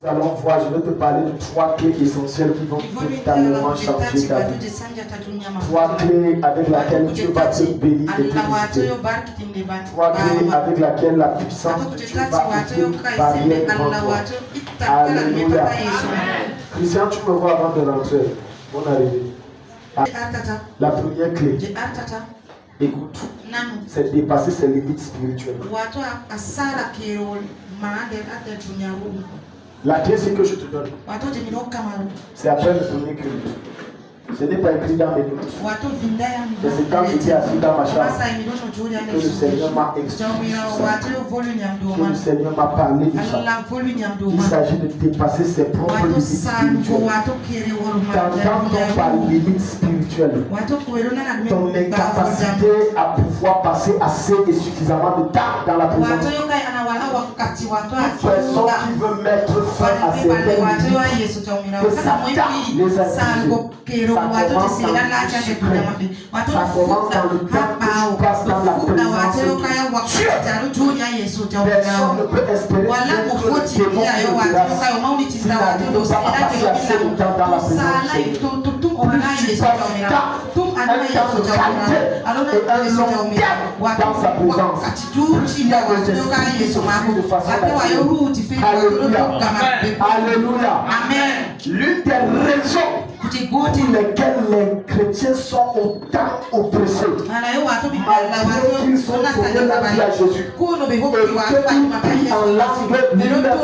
Nous allons voir, je vais te parler de 3 clés essentielles qui vont totalement changer ta vie. 3 clés avec lesquelles Dieu va te bénir et te visiter. 3 clés avec lesquelles la puissance de Dieu va ôter une barrière devant toi. Alléluia. Christian, tu me vois avant de rentrer. Bonne arrivée. La première clé, écoute, c'est dépasser ses limites spirituelles. La clé, c'est que je te donne. C'est après le premier culte. Ce n'est pas écrit dans mes notes. Mais c'est quand j'étais assis dans ma chambre que le Seigneur m'a expliqué ça. Que le Seigneur m'a parlé de ça. Il s'agit de dépasser ses propres limites spirituelles. T'entends par limite spirituelle, ton incapacité à pouvoir passer assez et suffisamment de temps dans la présence. Personne qui veut mettre fin à ses limites, que Satan les a dit. Ça commence dans le temps que tu passes dans la présence de Dieu. Personne ne peut espérer que le démon te grâce s'il n'arrive pas à passer assez de temps dans la présence de Dieu. Plus tu passes un temps de qualité et un long terme dans sa présence, plus il y a des esprits qui se font de façon naturelle. Alléluia. Alléluia. L'une des raisons pour lesquelles les chrétiens sont autant oppressés, malgré qu'ils sont tournés la vie à Jésus, et qu'ils prient en langue lui-même,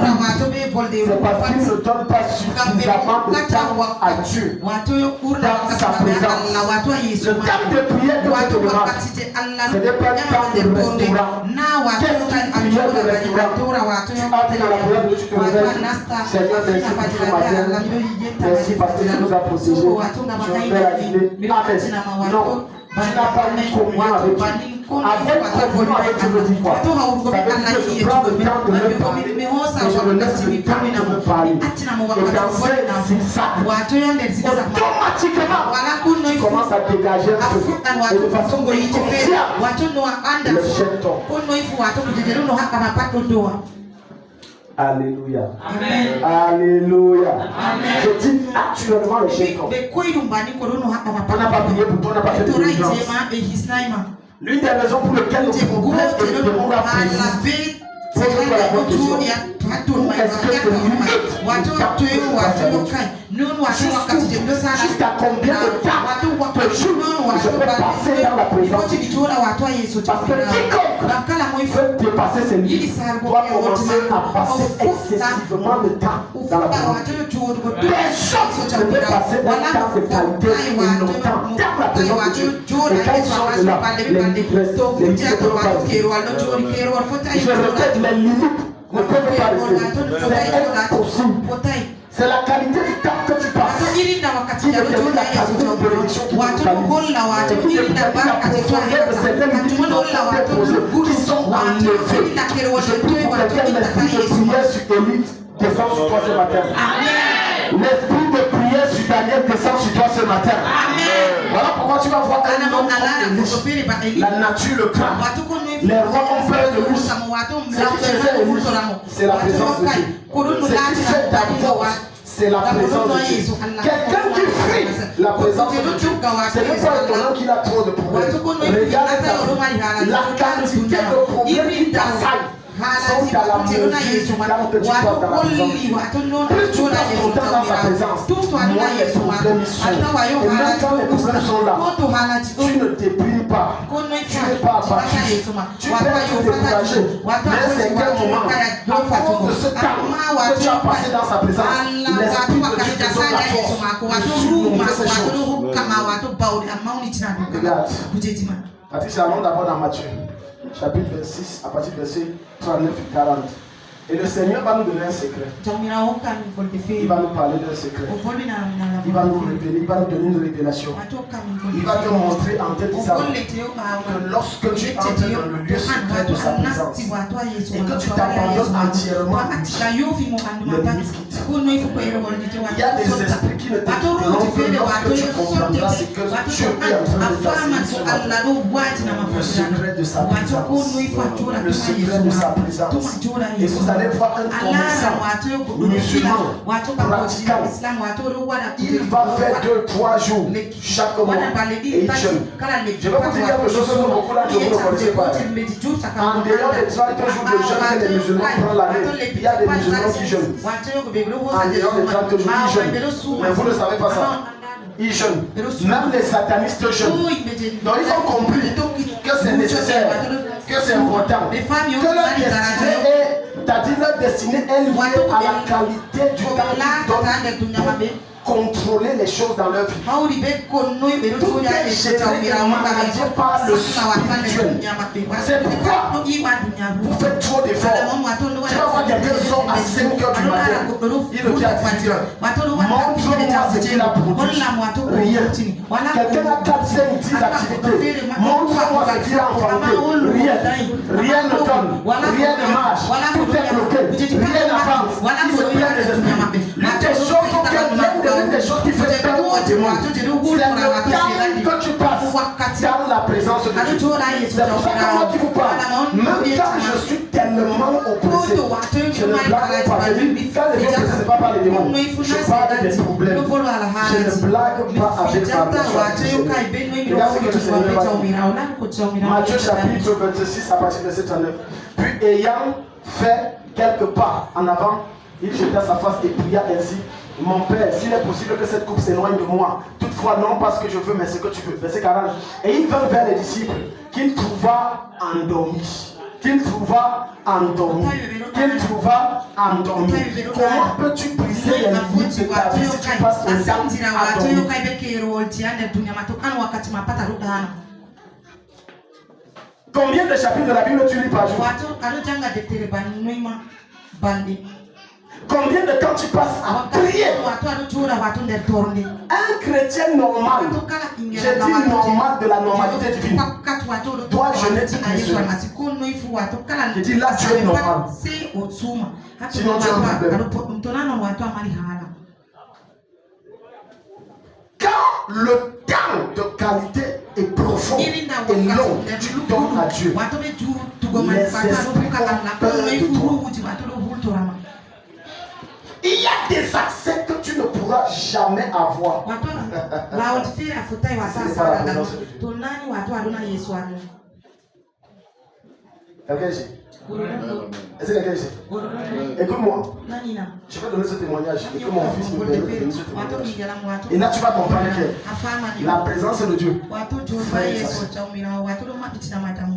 c'est parce qu'ils ne donnent pas suffisamment de temps à Dieu dans sa présence. Le temps de prière que je te demande, ce n'est pas le temps de restaurant. Qu'est-ce qui prière de restaurant? Tu entres dans la prière que tu te réveilles. Seigneur, merci pour ce matin. Merci parce que tu nous as protégés. Je vais la guider. Amen. Non, tu n'as pas eu communion avec Dieu. Avec communion avec Dieu, je dis quoi? Ça veut dire que je prends le temps de me parler et je me laisse le temps de me parler. Et dans c'est ça. Automatiquement, tu commences à dégager un peu. Et de façon inconsciente, le chien tombe. Alléluia. Amen. Alléluia. Amen. Je dis naturellement le chien tombe. On n'a pas prié pour toi, on n'a pas fait de diligence. L'une des raisons pour lesquelles nous problèmes et le démon a précisé, pose-toi la bonne question. Où est-ce que c'est limite? Jusqu'à combien de temps de jours je peux passer dans la présence de Dieu? Parce que quiconque veut dépasser ses limites doit commencer à passer excessivement de temps dans la présence de Dieu. Personne ne peut passer un temps de qualité et longtemps dans la présence de Dieu. Et quand ils sont là, les limites ne peuvent pas rester. Je répète, les limites ne peuvent pas rester. C'est impossible. C'est la qualité du temps que tu passes qui détermine la qualité de bénédiction que tu réalises. Et qui détermine la profondeur de certaines limites qui ont été posées, qui sont enlevées. Je prie pour lesquelles l'esprit de prière sur Élie descend sur toi ce matin. L'esprit de prière sur Daniel descend sur toi ce matin. Voilà pourquoi tu vas voir un homme comme Élie. La nature le craint. Les rois ont peur de lui. Ce qui faisait Élie, c'est la présence de Dieu. Ce qui fait d'abord, c'est la présence de Dieu. Quelqu'un qui fuit la présence de Dieu, ce n'est pas étonnant qu'il a trop de problèmes. Regarde la quantité de problèmes qui t'assaillent. Sont à la mesure du temps que tu passes dans la présence. Plus tu passes ton temps dans sa présence, moins les problèmes y sont. Et même quand les problèmes sont là, tu ne t'épuises pas. Tu n'es pas abattu. Tu peux être découragé. Mais à un certain moment, à cause de ce temps que tu as passé dans sa présence, l'Esprit de Dieu te donne la force de surmonter ces choses. Regarde. Patricia, allons d'abord dans Matthieu. Chapitre 26, à partir du verset 39 et 40. Et le Seigneur va nous donner un secret. Il va nous parler d'un secret. Il va nous révéler, il va nous donner une révélation. Il va te montrer en te disant que lorsque tu entres dans le lieu secret de sa présence et que tu t'abandonnes entièrement, les limites quittent. Il y a des esprits qui ne te trompent que lorsque tu comprendras ce que Dieu est en train de faire. Le secret de sa présence. Le secret de sa présence. Et vous allez voir un commerçant musulman, pratiquant. Il va faire 2-3 jours chaque mois et il jeûne. Je vais vous dire quelque chose que beaucoup d'entre vous ne connaissez pas. En dehors des 30 jours de jeûne que les musulmans prennent l'année, il y a des musulmans qui jeûnent. En dehors des 30 jours, ils jeûnent. Mais vous ne savez pas ça. Ils jeûnent. Même les satanistes jeûnent. Donc ils ont compris que c'est nécessaire, que c'est important, que leur destinée est, c'est-à-dire leur destinée est liée à la qualité du temps qu'ils donnent pour contrôler les choses dans leur vie. Tout est géré et managé par le spirituel. C'est pourquoi vous faites trop d'efforts. Tu vas voir quelqu'un qui sort à 5 h du matin. Il le dit à 18 h. Montre-moi ce qu'il a produit. Rien. Quelqu'un a 4, 5, 10 activités. Montre-moi ce qu'il a enfanté. Rien. Rien ne donne. Rien ne marche. Tout est bloqué. Rien n'avance. Il se plaint des esprits. L'une des choses auxquelles des choses qui fait peur aux démons, c'est le temps que tu passes dans la présence de Dieu. C'est pour ça que moi qui vous parle, même quand je suis tellement oppressé, je ne blague pas. Je dis, quand les gens oppressés, ce n'est pas par les démons. Je parle des problèmes. Je ne blague pas avec ma personne. Regarde ce que le Seigneur va dire. Matthieu chapitre 26 à partir de verset 39. Puis ayant fait quelques pas en avant, il jeta sa face et pria ainsi. Mon Père, s'il est possible que cette coupe s'éloigne de moi, toutefois non pas ce que je veux, mais ce que tu veux. Verset 40. Et il vint vers les disciples qu'il trouva endormis. Qu'il trouva endormis. Qu'il trouva endormis. Comment peux-tu briser les limites de ta vie si tu passes le temps endormi? Combien de chapitres de la Bible tu lis par jour? Combien de temps tu passes à prier? Un chrétien normal, je dis normal de la normalité divine, doit jeûner toute une semaine. Je dis là tu es normal. Sinon tu as un problème. Quand le temps de qualité est profond et long, tu donnes à Dieu. Les esprits ont peur de toi. Il y a des accès que tu ne pourras jamais avoir. Quelqu'un ici? Est-ce que quelqu'un ici? Écoute-moi. Je vais donner ce témoignage et que mon fils me permet de donner ce témoignage. Et là tu vas comprendre que la présence de Dieu,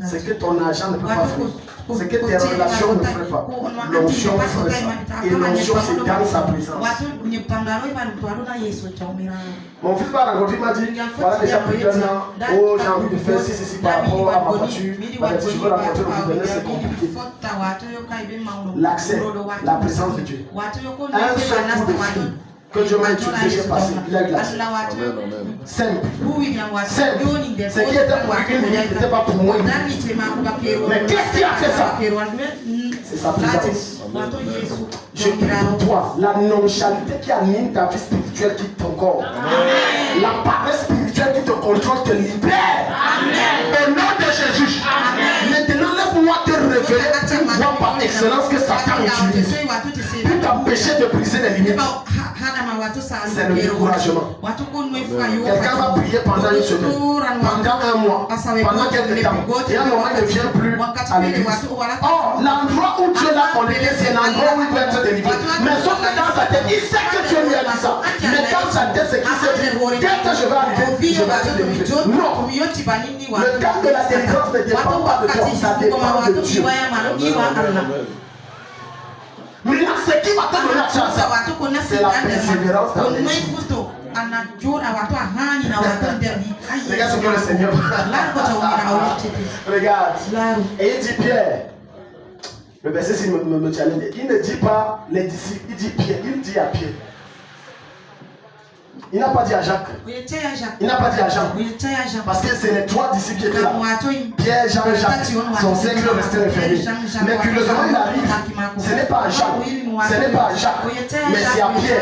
c'est que ton argent ne peut pas faire. C'est que tes relations ne feraient pas. L'onction ferait ça. Et l'onction c'est dans sa présence. Mon fils va rencontrer, il m'a dit, voilà déjà plus d'un an, oh j'ai envie de faire ceci par rapport à ma voiture, je veux rencontrer le gouverneur, c'est compliqué. L'accès, la présence de Dieu. Un seul coup de fil que Dieu m'a utilisé, j'ai passé, il a glacé. Simple. Simple. Ce qui était pour lui, il n'était pas pour moi. Mais qu'est-ce qui a fait ça? C'est sa présence. Je prie pour toi, la non-chalité qui anime ta vie spirituelle quitte ton corps. La paresse spirituelle qui te contrôle te libère. Au nom de Jésus. Maintenant, laisse-moi te révéler une voie par excellence que Satan utilise pour t'empêcher de briser les limites. C'est le découragement. Quelqu'un va prier pendant une semaine, pendant un mois, pendant quelques temps. Et à un moment, il ne vient plus à l'église. Or, l'endroit où Dieu l'a connecté, c'est l'endroit où il peut être délivré. Mais sauf que dans sa tête, il sait que Dieu lui a dit ça. Mais dans sa tête, c'est qu'il s'est dit, dès que je vais arriver, je vais être délivré. Non. Le temps de la délivrance ne dépend pas de toi, ça dépend de Dieu. Maintenant, ce qui va te donner la chance, c'est la persévérance dans les choses. Regarde ce que le Seigneur regarde. Et il dit Pierre. Le verset s'il me challenge. Il ne dit pas les disciples, il dit Pierre. Il dit à Pierre. Il n'a pas dit à Jacques. Il n'a pas dit à Jean. Parce que c'est les 3 disciples qui étaient là. Pierre, Jean et Jacques. Son cercle restait fermé. Mais curieusement, il arrive. Ce n'est pas à Jean. Ce n'est pas à Jacques, mais c'est à Pierre.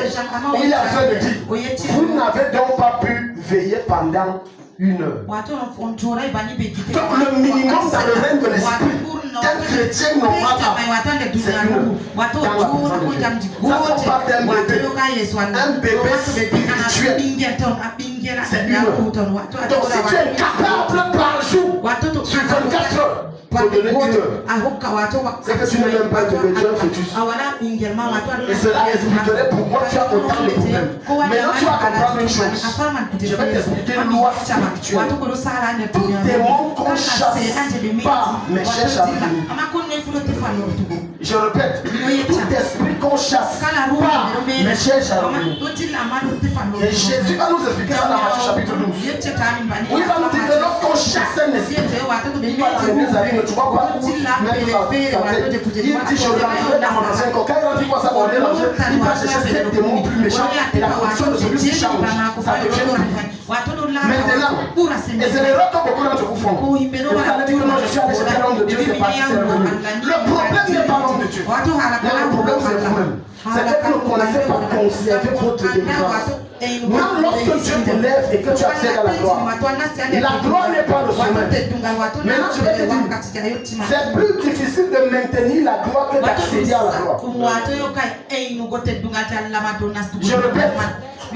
Où il est en train de dire, vous n'avez donc pas pu veiller pendant 1 heure. Donc le minimum dans le règne de l'esprit qu'un chrétien normal a, c'est 1 heure. Ça ne pas d'un bébé. Un bébé spirituel, c'est 1 heure. Donc si tu es capable par jour, sur 24 heures, pour donner 1 heure, c'est que tu n'es même pas de Dieu fœtus. Et cela expliquerait pourquoi tu as autant de problèmes. Maintenant tu vas comprendre une chose. Je vais t'expliquer une loi spirituelle. Tout démon qu'on chasse pas, mais cherche à venir. Je répète, tout esprit qu'on chasse pas, mais cherche à venir. Et Jésus va nous expliquer ça dans Matthieu chapitre 12. Où il va nous dire que lorsqu'on chasse un esprit, il va dire mes amis, tu vois pas où mettre sa tête. Il dit, je rentrerai dans mon ancien corps. Quand il dit quoi ça va mélanger, il va chercher 7 démons plus méchants et la condition de celui qui change. Ça devient plus. Maintenant, et c'est l'erreur que beaucoup d'entre vous font. Et vous allez dire que non, je suis allé chez l'homme de Dieu, c'est parti, c'est revenu. Le problème n'est pas l'homme de Dieu. Le problème c'est vous-même. C'est que vous ne connaissez pas conserver votre délivrance. Même lorsque Dieu te lève et que tu accèdes à la gloire n'est pas le sommet. Maintenant je vais te dire, c'est plus difficile de maintenir la gloire que d'accéder à la gloire. Je répète,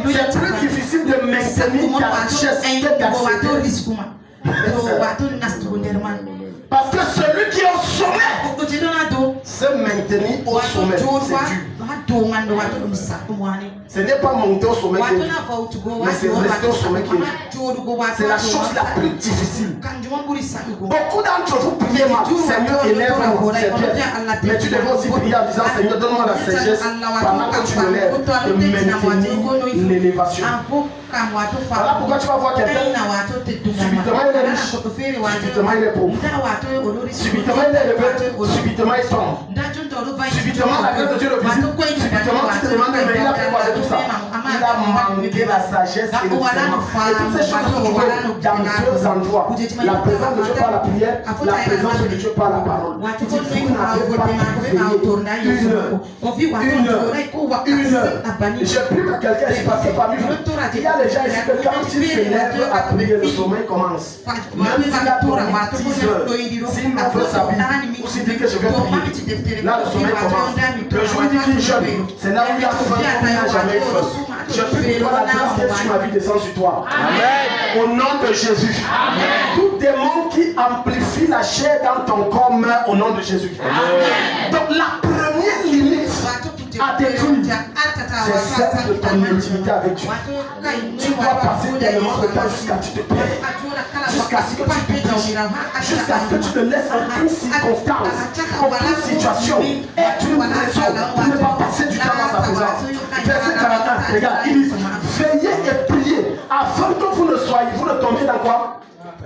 c'est plus difficile de maintenir ta richesse que d'accéder. Parce que celui qui est au sommet, se maintenir au sommet, c'est dur. Ce n'est pas monter au sommet qui est dur, mais c'est rester au sommet qui est dur. C'est la chose la plus difficile. Beaucoup d'entre vous priez mal, Seigneur, élève-moi, c'est bien. Mais tu devrais aussi prier en disant, Seigneur, donne-moi la sagesse pendant que tu me lèves de maintenir l'élévation. Voilà pourquoi tu vas voir quelqu'un, subitement il est riche, subitement il est pauvre, subitement il est élevé, subitement il tombe, subitement la grâce de Dieu le visite, subitement tu te demandes mais il a fait quoi de tout ça? Il a manqué la sagesse et le discernement. Et toutes ces choses se trouvent dans 2 endroits. La présence de Dieu par la prière, la présence de Dieu par la parole. Tu dis, vous n'avez pas pu veiller 1 heure. Je prie que quelqu'un s'est passé parmi vous. Il y a les gens ici que quand ils se lèvent à prier, le sommeil commence. Même s'il a dormi 10 heures, s'il me veut s'habiller, ou s'il dit que je vais prier, là le sommeil commence. Le jour il dit qu'il jeûne, c'est là où il y a faim comme il n'a jamais eu faim. Je prie que la grâce d'être sur ma vie descend sur toi. Amen. Au nom de Jésus. Amen. Tout démon qui amplifie la chair dans ton corps meurt au nom de Jésus. Amen. Donc la première limite à détruire, c'est celle de ton intimité avec Dieu. Tu dois passer tellement de temps jusqu'à ce que tu te plaies, jusqu'à ce que tu te dises, jusqu'à ce que tu te laisses aucune circonstance, aucune situation, aucune raison pour ne pas passer du temps dans sa présence. Verset 41, regarde, il dit, veillez et priez afin que vous ne tombiez dans quoi?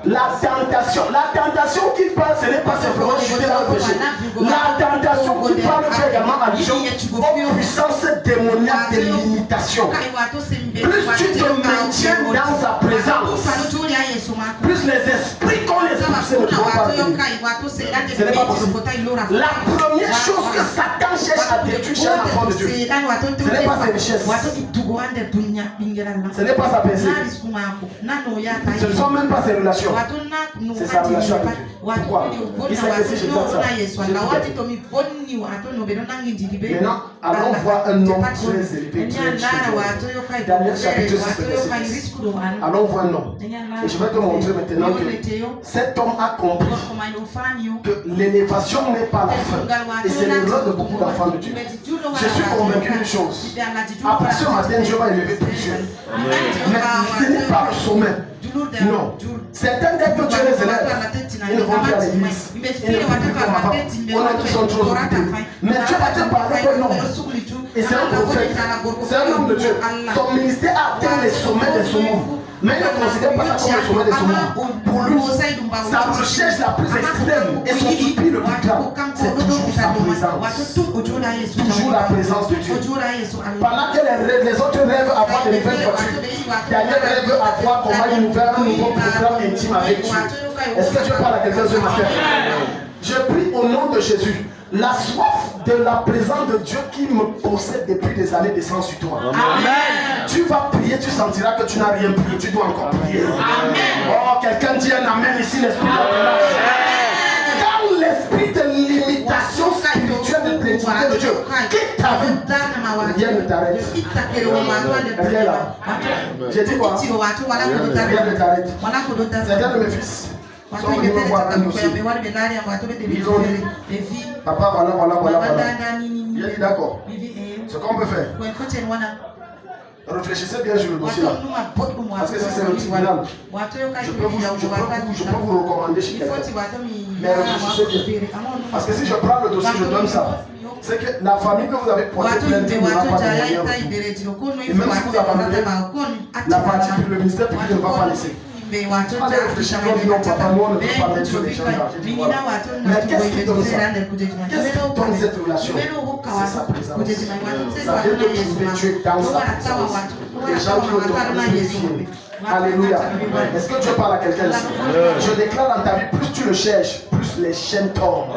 La tentation. La tentation qui parle, ce n'est pas simplement chuter dans le péché. La tentation qui parle fait également allusion aux puissances démoniaques de l'imitation. Plus tu te maintiens dans sa présence, plus les esprits qu'on les expulse ne pourront pas venir. Ce n'est pas possible. La première chose que Satan cherche à détruire chez l'enfant de Dieu, ce n'est pas ses richesses, ce n'est pas sa pensée, ce ne sont même pas ses relations. C'est sa relation avec Dieu. Pourquoi? Il sait que si je donne ça, maintenant, allons voir un homme très élevé, très cher. Daniel chapitre 6, verset 10. Allons voir un homme. Et je vais te montrer maintenant que cet homme a compris que l'élévation n'est pas la fin. Et c'est l'erreur de beaucoup d'enfants de Dieu. Je suis convaincu d'une chose. Après ce matin, Dieu va élever plusieurs. Mais ce n'est pas le sommet. Non. Certains dès que Dieu les élève, ils ne vont plus à l'église. Ils ne vont plus comme avant. On a qui sont trop occupés. Mais Dieu va te parler d'un homme. Et c'est un prophète. C'est un homme de Dieu. Son ministère a atteint les sommets des sommets. Mais il ne considère pas ça comme le sommet des sommets. Pour lui, sa recherche la plus extrême et son soupir le plus grand, c'est toujours sa présence. Toujours la présence de Dieu. Pendant que les autres rêvent avoir de nouvelles voitures, Daniel rêve avoir comment il nous fait un nouveau programme intime avec Dieu. Est-ce que Dieu parle à quelqu'un ce matin? Je prie au nom de Jésus. La soif de la présence de Dieu qui me possède depuis des années descend sur toi. Amen. Tu vas prier, tu sentiras que tu n'as rien prié, tu dois encore prier. Amen. Oh, quelqu'un dit un amen ici, l'esprit de quand l'esprit de limitation spirituelle de plénitude de Dieu quitte ta vie, rien ne t'arrête. Viens là. J'ai dit quoi? Rien ne t'arrête. Certains de mes fils sont venus me voir un dossier. Ils ont dit, papa, voilà. J'ai dit d'accord. Ce qu'on peut faire. Réfléchissez bien sur le dossier là. Parce que si c'est le tribunal, je peux vous recommander chez quelqu'un. Mais réfléchissez bien. Parce que si je prends le dossier, je donne ça. C'est que la famille que vous avez portée plainte ne va pas demander. Et même si vous abandonnez, la partie le ministère public ne va pas laisser. Allez réfléchir, on dit non, papa, moi on ne peut pas mettre sur les gens là. Mais qu'est-ce qui donne ça? Qu'est-ce qui donne cette relation? C'est sa présence. Ça vient de trouver Dieu dans sa présence. Les gens qui ont vérifié. Alléluia. Est-ce que Dieu parle à quelqu'un ici? Je déclare dans ta vie, plus tu le cherches, plus les chaînes tombent.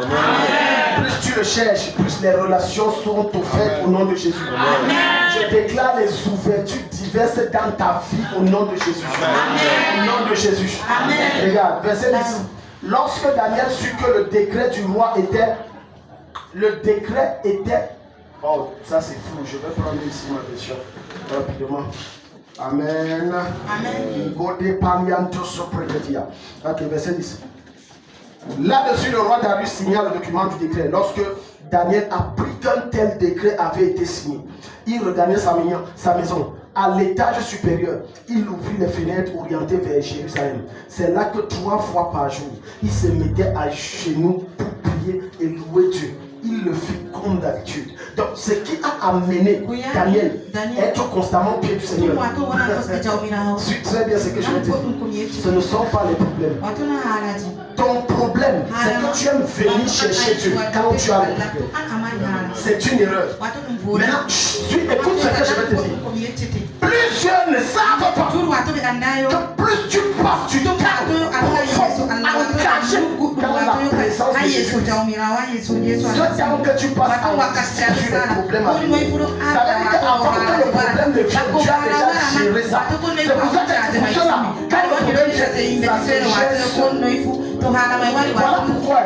Plus tu le cherches, plus les relations sont offertes au nom de Jésus. Je déclare les ouvertures diverses dans ta vie au nom de Jésus. Au nom de Jésus. Regarde, verset 10. Lorsque Daniel sut que le décret du roi était... Oh, ça c'est fou. Je vais prendre ici ma version rapidement. Amen. Ok, verset 10. Là-dessus, le roi Darius signa le document du décret. Lorsque Daniel apprit qu'un tel décret avait été signé, il regagna sa maison. À l'étage supérieur, il ouvrit les fenêtres orientées vers Jérusalem. C'est là que 3 fois par jour, il se mettait à genoux pour prier et louer Dieu. Il le fit comme d'habitude. Donc, ce qui a amené Daniel à être constamment au pied du Seigneur. Suis très bien ce que je vais te dire. Ce ne sont pas les problèmes. Ton problème, c'est que tu aimes venir chercher Dieu quand tu as le problème. C'est une erreur. Maintenant, écoute ce que je vais te dire. Plusieurs ne savent pas que plus tu passes du temps engagé dans la présence de Jésus. Ce temps que tu passes à sur le problème avec lui. Ça veut dire qu'avant que le problème ne vienne, tu as déjà géré ça. C'est pour ça que c'est pour cela. Quand le problème vient, ça se gère seul. Voilà pourquoi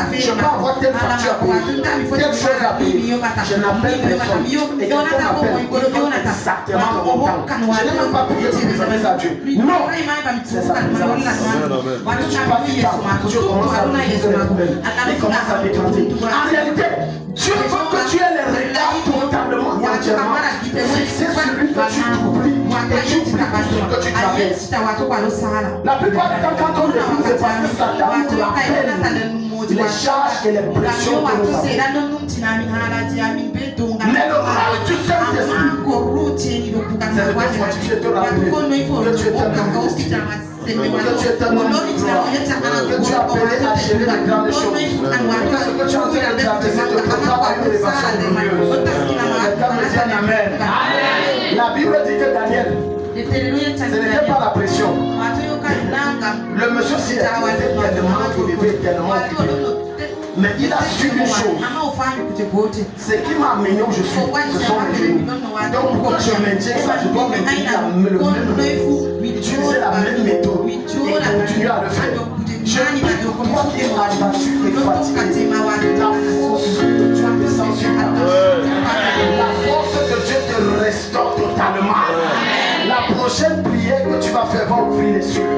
je peux avoir telle facture à payer, telle chose à payer. Je n'appelle personne. Et quand on m'appelle, il donne exactement le montant. Je n'ai même pas prié pour présenter ça à Dieu. Non, c'est sa présence. Tu passes du temps, tu commences à vivre les problèmes. Il commence à déclencher. En réalité, Dieu veut que tu aies les regards totalement et entièrement fixés sur lui, que tu t'oublies et tu oublies tout ce que tu traverses. La plupart du temps, quand on l'écoute, c'est parce que Satan nous rappelle les charges et les pressions que nous avons. Mais le rôle du Saint-Esprit, c'est de te fortifier, te rappeler que tu es un homme destiné, que tu es un homme de gloire, que tu es appelé à gérer les grandes choses, que ce que tu es en train de traverser te prépare à une élévation glorieuse. Quelqu'un me dit un amen. La Bible dit que Daniel, ce n'était pas la pression. Le monsieur s'y était tellement élevé, tellement élevé. Mais il a su une chose. Ce qui m'a amené où je suis, ce sont les genoux. Donc pour que je maintienne ça, je dois maintenir le même, utiliser la même méthode et continuer à le faire. Je prie pour toi qui es abattu et fatigué. La force de Dieu descend sur ta vie. La force de Dieu te restaure totalement. La prochaine prière que tu vas faire va ouvrir les cieux.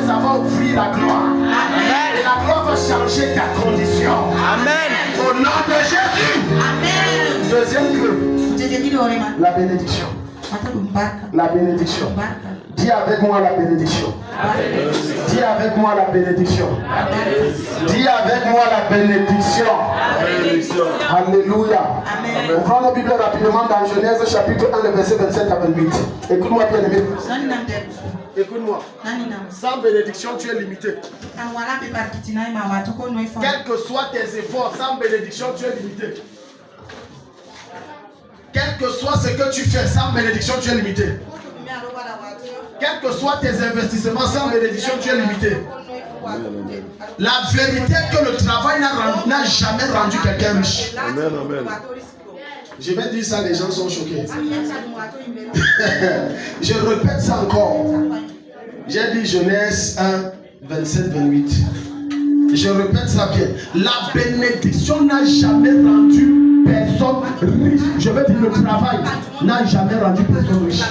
Ça va ouvrir la gloire. Amen. Et la gloire va changer ta condition. Amen. Au nom de Jésus. Amen. Deuxième clé. La bénédiction. La bénédiction. Dis avec moi la bénédiction. Dis avec moi la bénédiction. Dis avec moi la bénédiction. Alléluia. On prend nos Bibles rapidement dans Genèse chapitre 1, le verset 27 à 28. Écoute-moi bien aimé. Écoute-moi. Sans bénédiction, tu es limité. Quels que soient tes efforts, sans bénédiction, tu es limité. Quel que soit ce que tu fais, sans bénédiction, tu es limité. Quels que soient tes investissements, sans bénédiction, tu es limité. La vérité est que le travail n'a jamais rendu quelqu'un riche. Amen, amen. Je vais dire ça, les gens sont choqués. Je répète ça encore. J'ai dit Genèse 1, 27, 28. Je répète ça bien. La bénédiction n'a jamais rendu personne riche. Je vais dire le travail n'a jamais rendu personne riche.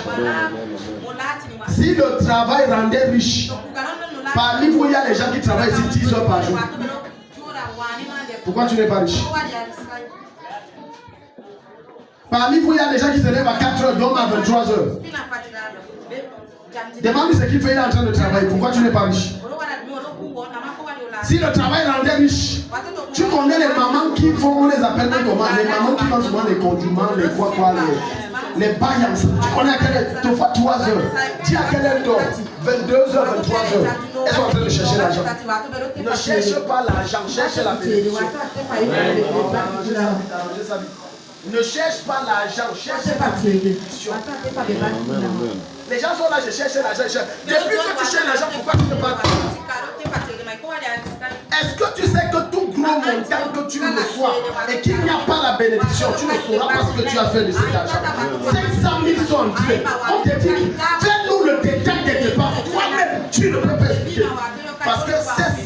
Si le travail rendait riche, parmi vous, il y a les gens qui travaillent ici 10 heures par jour. Pourquoi tu n'es pas riche? Parmi vous, il y a des gens qui se lèvent à 4 heures, dorment à 23 heures. Demande-lui ce qu'il fait, il est en train de travailler. Pourquoi tu n'es pas riche? Si le travail rendait riche, tu connais les mamans qui font, on les appelle comment? Les mamans qui font souvent les condiments, les quoi, les baillants. Tu connais à quelle heure? Tu fais 3 heures. Dis à quelle heure dort? 22 heures, 23 heures. Elles sont en train de chercher l'argent. Ne cherche pas l'argent, cherche la bénédiction. Ne cherche pas l'argent, cherche la bénédiction. Les gens sont là, je cherche l'argent. Depuis que tu cherches l'argent, pourquoi tu ne parles pas? Est-ce que tu sais que tout gros montant que tu reçois et qu'il n'y a pas la bénédiction, tu ne sauras pas ce que tu as fait de cet argent? 500 000 sont entrés. On te dit, fais-nous le détail des dépenses. Toi-même, tu ne peux pas expliquer. Parce que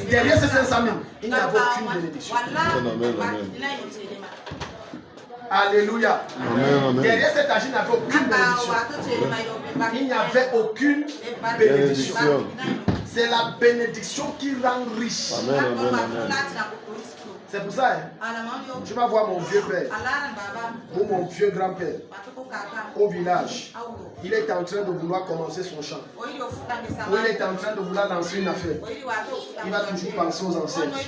derrière ces 500 000, il n'y a aucune bénédiction. Alléluia. Derrière cet argent, il n'y avait aucune bénédiction. Il n'y avait aucune bénédiction. C'est la bénédiction qui rend riche. C'est pour ça, je vais voir mon vieux père ou mon vieux grand-père au village. Il est en train de vouloir commencer son champ. Ou il est en train de vouloir lancer une affaire. Il va toujours penser aux ancêtres.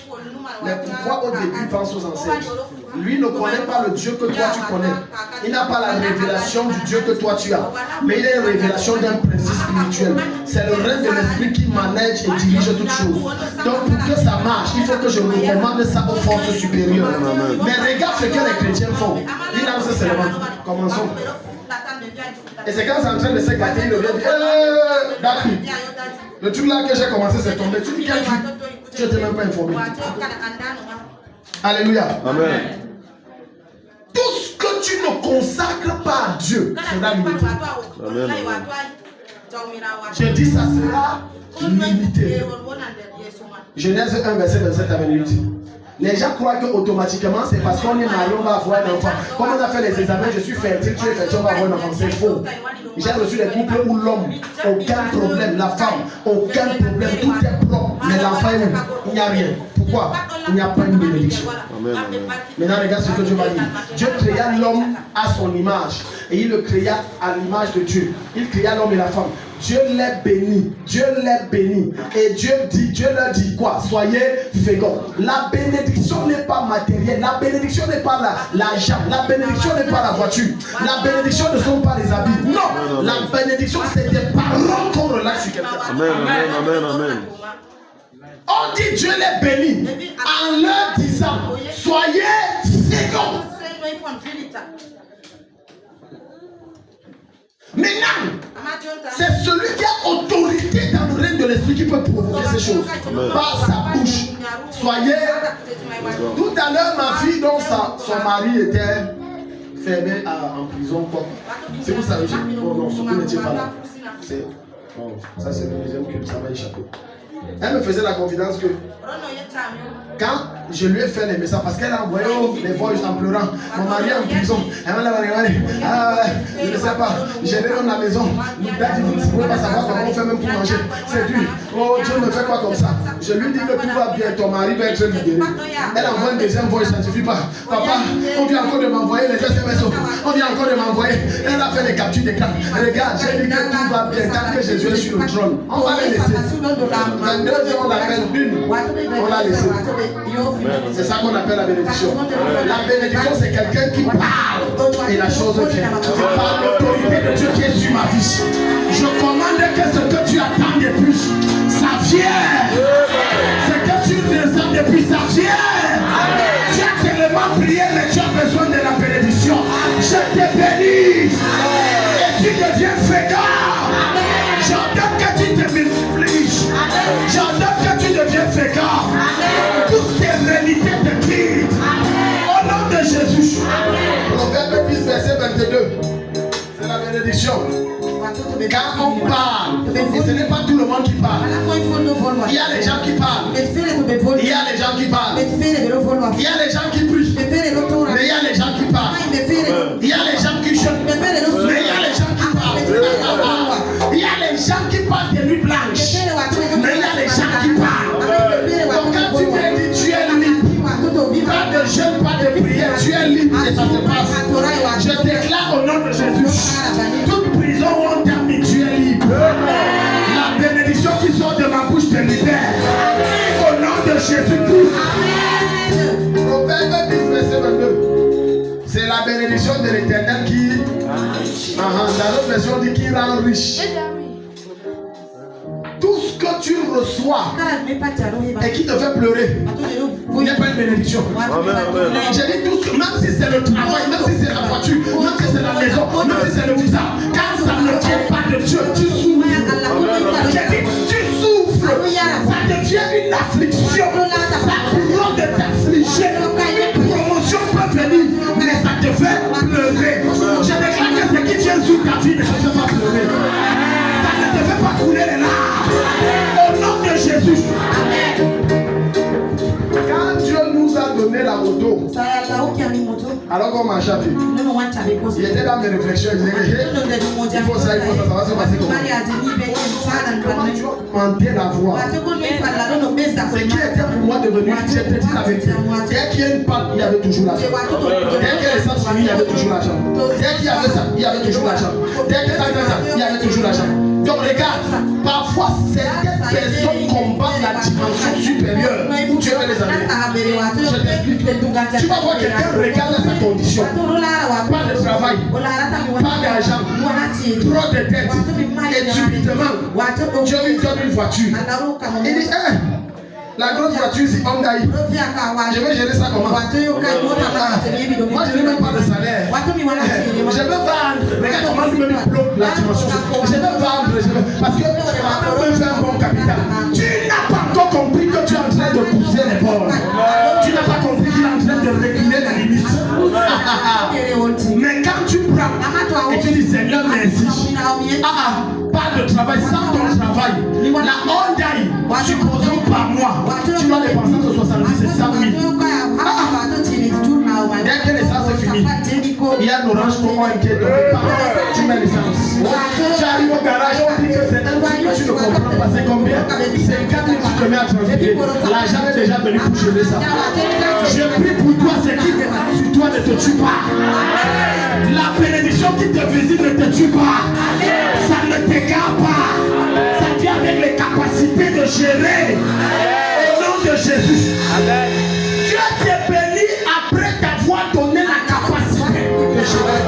Mais pourquoi au début il pense aux ancêtres? Lui ne connaît pas le Dieu que toi tu connais. Il n'a pas la révélation du Dieu que toi tu as. Mais il a une révélation d'un principe spirituel. C'est le règne de l'esprit qui manage et dirige toutes choses. Donc pour que ça marche, il faut que je recommande ça aux forces supérieures. Mais regarde ce que les chrétiens font. Ils lancent seulement. Commençons. Et c'est quand c'est en train de se gâter, il revient dire le truc là que j'ai commencé c'est tombé. Tu dis quel truc? Tu n'étais même pas informé. Alléluia. Amen. Tout ce que tu ne consacres pas à Dieu sera limité. Amen. Je dis ça sera limité. Genèse 1, verset 27 à 28. Les gens croient qu'automatiquement c'est parce qu'on est marié, on va avoir un enfant. Comme on a fait les examens, je suis fertile, tu es fertile, on va avoir un enfant. C'est faux. J'ai reçu des couples où l'homme, aucun problème, la femme, aucun problème, tout est propre. Mais l'enfant, il n'y a rien. Pourquoi? Il n'y a pas une bénédiction. Maintenant, regarde ce que Dieu m'a dit. Dieu créa l'homme à son image. Et il le créa à l'image de Dieu. Il créa l'homme et la femme. Dieu les bénit. Dieu les bénit. Et Dieu leur dit quoi? Soyez féconds. La bénédiction n'est pas matérielle. La bénédiction n'est pas l'argent. La bénédiction n'est pas la voiture. La bénédiction ne sont pas les habits. Non. La bénédiction, c'est des paroles qu'on relâche sur quelqu'un. Amen, amen, amen, amen. On dit Dieu les bénit en leur disant soyez féconds. Maintenant, c'est celui qui a autorité dans le règne de l'esprit qui peut provoquer ces choses par sa bouche. Soyez. Tout à l'heure, ma fille dont son mari était fermé en prison. C'est vous savez, non, ce que n'était pas là. Ça c'est le deuxième culte, ça m'a échappé. Elle me faisait la confidence que quand je lui ai fait les messages, parce qu'elle a envoyé les voix en pleurant, mon mari est en prison, elle m'a dit, je ne sais pas, j'ai dans la maison, vous ne pouvez pas savoir comment on fait même pour manger, c'est dur, oh Dieu me fait quoi comme ça? Je lui dis que tout va bien, ton mari va être libéré. Elle envoie une deuxième voix, ça ne suffit pas. Papa, on vient encore de m'envoyer les SMS, on vient encore de m'envoyer, elle a fait les captures d'écran. Regarde, j'ai dit que tout va bien, tant que Jésus est sur le trône, on va les laisser. 22 heures, on l'appelle une, on l'a laissé. C'est ça qu'on appelle la bénédiction. La bénédiction, c'est quelqu'un qui parle et la chose vient. Par l'autorité de Dieu qui est sur ma vie, je commande que ce que tu attends depuis, ça vient. Ce que tu ressens depuis, ça vient. Tu as tellement prié, mais tu as besoin de la bénédiction. Je te bénis et tu deviens fécond. J'entends que tu te multiplies. J'entends que tu deviens fécond. 22, c'est la bénédiction. Quand on parle, et ce n'est pas tout le monde qui parle. Il y a les gens qui parlent. Il y a les gens qui parlent. Il y a les gens qui prient. Mais il y a les gens qui parlent. Il y a les gens qui chantent. Mais il y a les gens qui parlent. Il y a les gens qui parlent des nuits blanches. Mais il y a les gens qui parlent. Donc quand tu viens dire tu es libre, pas de jeûne, pas de prière, tu es libre et ça se passe. Je déclare au nom de Jésus, toute prison où on t'a mis, tu es libre. La bénédiction qui sort de ma bouche te libère. Au nom de Jésus-Christ. Proverbe 10, verset 22. C'est la bénédiction de l'Éternel qui, dans l'autre version, dit qui rend riche. Tout ce que tu reçois et qui te fait pleurer n'est pas une bénédiction. J'ai dit tout ce, même si c'est le travail, même si c'est la voiture, même si c'est la maison, même si c'est le visa, quand ça ne tient pas de Dieu, tu souffres. J'ai dit tu souffres. Ça devient une affliction. Ça prend de t'affliger. Une promotion peut venir, mais ça te fait pleurer. Je déclare que ce qui vient sur ta vie ne te fait pas pleurer. Ça ne te fait pas couler les larmes. Au nom de Jésus. Quand Dieu nous a donné la moto, alors qu'on marchait, il était dans mes réflexions. Il disait il faut ça, ça va se passer comment tu as augmenté la voix. Ce qui était pour moi devenu, j'ai te dit la vérité. Dès qu'il y a une panne, il y avait toujours l'argent. Dès qu'il y a les sens finis, il y avait toujours l'argent. Dès qu'il y avait ça, il y avait toujours l'argent. Dès qu'il y avait ça, il y avait toujours l'argent. Donc regarde, parfois certaines personnes combattent la dimension supérieure. Dieu veut les amener. Je t'explique. Tu vas voir quelqu'un regarde sa condition. Pas de travail, pas d'argent, trop de dettes. Et subitement, Dieu lui donne une voiture. Il dit, la grosse voiture, c'est Hyundai. Je vais gérer ça comment? Moi, je n'ai même pas de salaire. Je vais vendre. Regarde comment lui me bloque la dimension. Je vais vendre. Parce que tu peux faire un bon capital. Tu n'as pas encore compris que tu es en train de pousser les bords. Tu n'as pas compris qu'il est en train de reculer les limites. Mais quand tu prends et tu dis Seigneur, merci. Pas de travail, sans ton travail. La Hyundai, supposons par mois, tu dois dépenser entre 70 et 100 000. Dès que l'essence est finie, il y a un orange pour moi qui est donné. Tu mets l'essence. Tu arrives au garage, on dit que c'est un truc que tu ne comprends pas. C'est combien? C'est 4 000, tu te mets à transférer. L'argent est déjà venu pour gérer ça. Je prie pour toi, ce qui descend sur toi ne te tue pas. La bénédiction qui te visite ne te tue pas. Ça ne t'égare pas. Ça vient avec les capacités de gérer. Au nom de Jésus. Dieu t'est béni après t'avoir donné la capacité de gérer.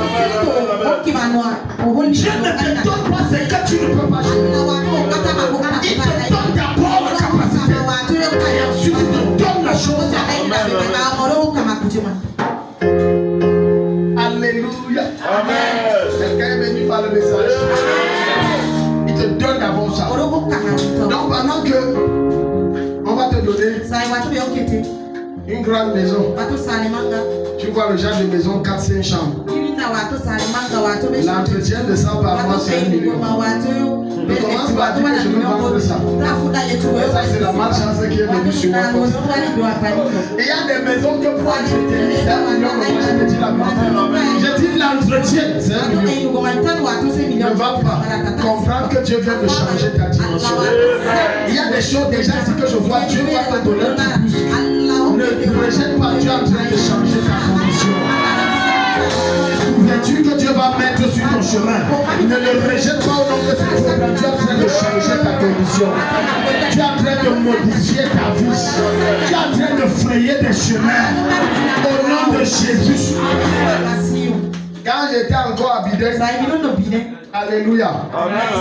Dieu ne te donne pas ce que tu ne peux pas gérer. Il te donne d'abord la capacité. Et ensuite il te donne la chose. Alléluia. Quelqu'un est venu par le message. Il te donne d'abord ça. Donc pendant que on va te donner une grande maison. Tu vois le genre de maison 4-5 chambres. L'entretien de ça par mois c'est 1 million. Ne commence pas à dire que je veux vendre ça. Ça c'est la malchance qui est venue sur moi. Et il y a des maisons que pour entretenir c'est 1 million. Je te dis la vérité. Je dis l'entretien c'est 1 million. Ne va pas comprendre que Dieu vient de changer ta dimension. Il y a des choses déjà ici que je vois. Dieu va te donner plus. Ne rejette pas Dieu en train de changer ta condition. L'ouverture que Dieu va mettre sur ton chemin, ne le rejette pas au nom de ce programme. Tu es en train de changer ta condition. Tu es en train de modifier ta vie. Tu es en train de frayer des chemins. Au nom de Jésus. Quand j'étais encore à Bidin, alléluia.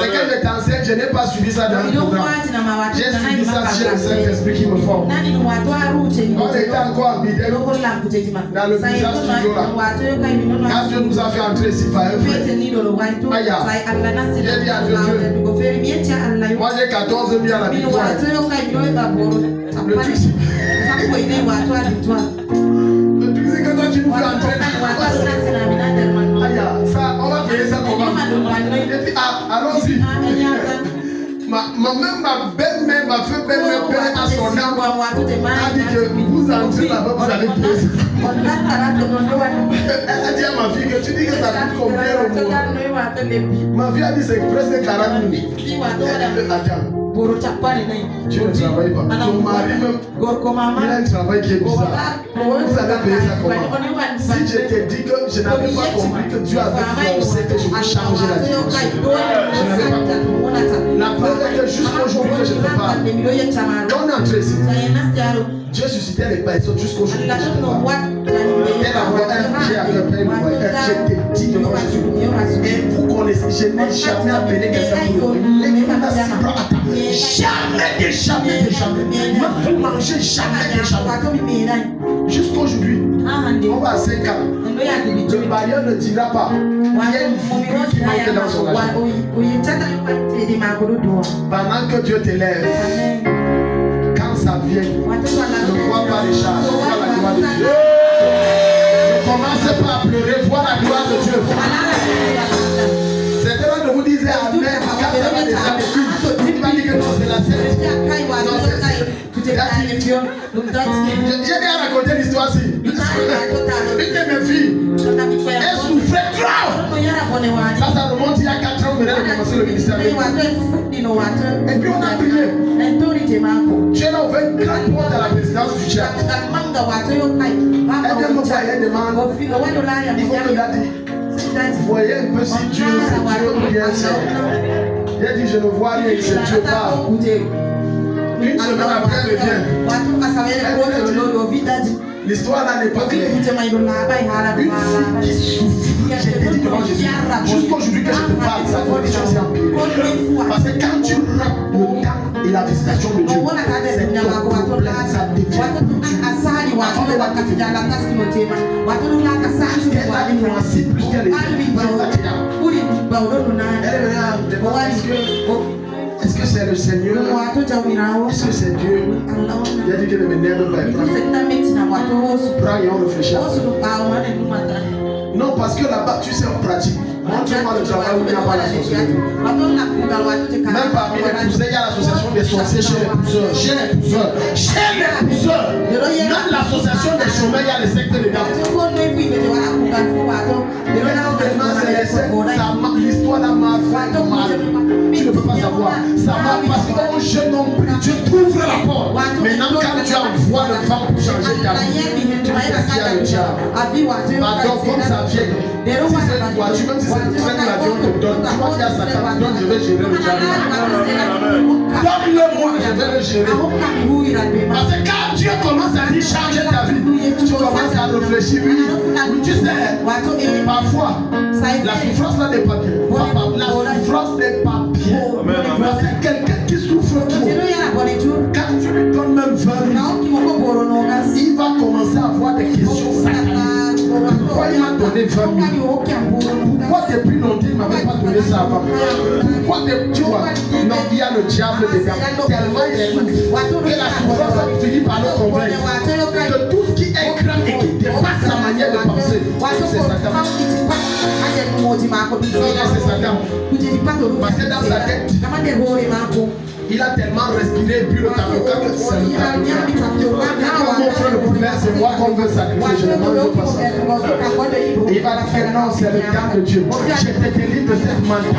C'est que je t'enseigne, je n'ai pas suivi ça dans le programme. J'ai suivi ça chez le Saint-Esprit qui me forme. On était encore à Bidin, dans le visage studio là. Quand Dieu nous a fait entrer ici par un frère, j'ai dit à Dieu, moi j'ai 14 000 à la victoire. Le truc c'est que toi tu nous fais entrer. dit que vous entrez là-bas, vous allez payer. Elle a dit à ma fille que tu dis que ça coûte combien au mois? Ma fille a dit c'est presque 40 000. Attends. Tu ne travailles pas. Ton mari même, il a un travail qui est bizarre. Vous allez payer ça comment? Si je te dis que je n'avais pas compris que Dieu avait forcé que je puisse changer la dimension, je n'avais pas compris. La preuve est que jusqu'aujourd'hui que je te parle, quand on est entré ici, Dieu suscitait les personnes jusqu'aujourd'hui. Elle a j'ai appelé je te dis devant Jésus. Et vous connaissez, je n'ai jamais appelé quelqu'un pour jamais. Même pour manger, jamais. Jusqu'aujourd'hui, on va à 5 ans. Le bailleur ne dira pas. Il y a une figure qui manque dans son argent. Pendant que Dieu t'élève, quand ça vient, ne vois pas les charges, vois la gloire de Dieu. Ne commencez pas à pleurer, vois la gloire de Dieu. Certains de vous disaient Amen, quand ça va déjà découvrir. Il m'a dit que non, c'est la scène. Non, c'est ça. J'ai bien raconté l'histoire ici. Une de mes filles, elle souffrait trop. Ça remonte il y a 4 ans, mais elle a commencé le ministère. Et puis on a prié. Dieu a ouvert une grande porte à la présidence du Tchad. Elle vient me voir, elle demande, il faut que Daddy, vous voyez un peu si Dieu, c'est Dieu ou bien c'est. Il a dit, je ne vois rien, c'est Dieu parle. Une semaine après, elle revient. L'histoire là n'est pas claire. Une fille qui souffre, j'ai dit devant Jésus. Jusqu'aujourd'hui que je te parle, sa condition s'est empirée. Parce que quand tu rates le temps et la visitation de Dieu, c'est ton problème, ça devient plus qu'elle est. Est-ce que c'est le Seigneur? Est-ce que c'est Dieu? Il a dit que ne m'énerve pas. Prends et on réfléchit. Non, parce que là-bas, tu sais, on pratique. Montre-moi le travail où il n'y a pas la sorcellerie. Même parmi les pousseurs, il y a l'association des sorciers chez les pousseurs. Même l'association des chômeurs, il y a les sectes dedans. L'histoire là m'a fait mal. Tu ne peux pas savoir. Ça m'a parce qu'un jeune homme prie, Dieu t'ouvre la porte. Maintenant, quand tu envoies le vent pour changer ta vie, tu peux faire le diable. Pardon, comme ça vient. Si c'est une voiture, même si c'est le train que l'avion te donne, tu vas dire à Satan, donc je vais gérer le diable. Donne-le moi, je vais le gérer. Parce que quand Dieu commence à dire changer ta vie, tu commences à réfléchir. Oui, tu sais, parfois, la souffrance là n'est pas bien. La souffrance n'est pas bien. C'est quelqu'un qui souffre trop. Quand tu lui donnes même 20 000, il va commencer à avoir des questions sataniques. Pourquoi il m'a donné 20 000? Pourquoi depuis longtemps il ne m'avait pas donné ça avant? Pourquoi tu vois? Non, il y a le diable dedans. Tellement il est que la souffrance a fini par le convaincre que tout ce qui est grand et qui dépasse sa manière de penser, c'est Satan. C'est Satan. Parce que dans sa tête, il a tellement respiré et puis le capocat que c'est le capocat. Quand mon frère le poulet, c'est moi qu'on veut sacrifier, je ne mange pas ça. Il va dire non, c'est le temps de Dieu. Je te délivre de cette mentalité.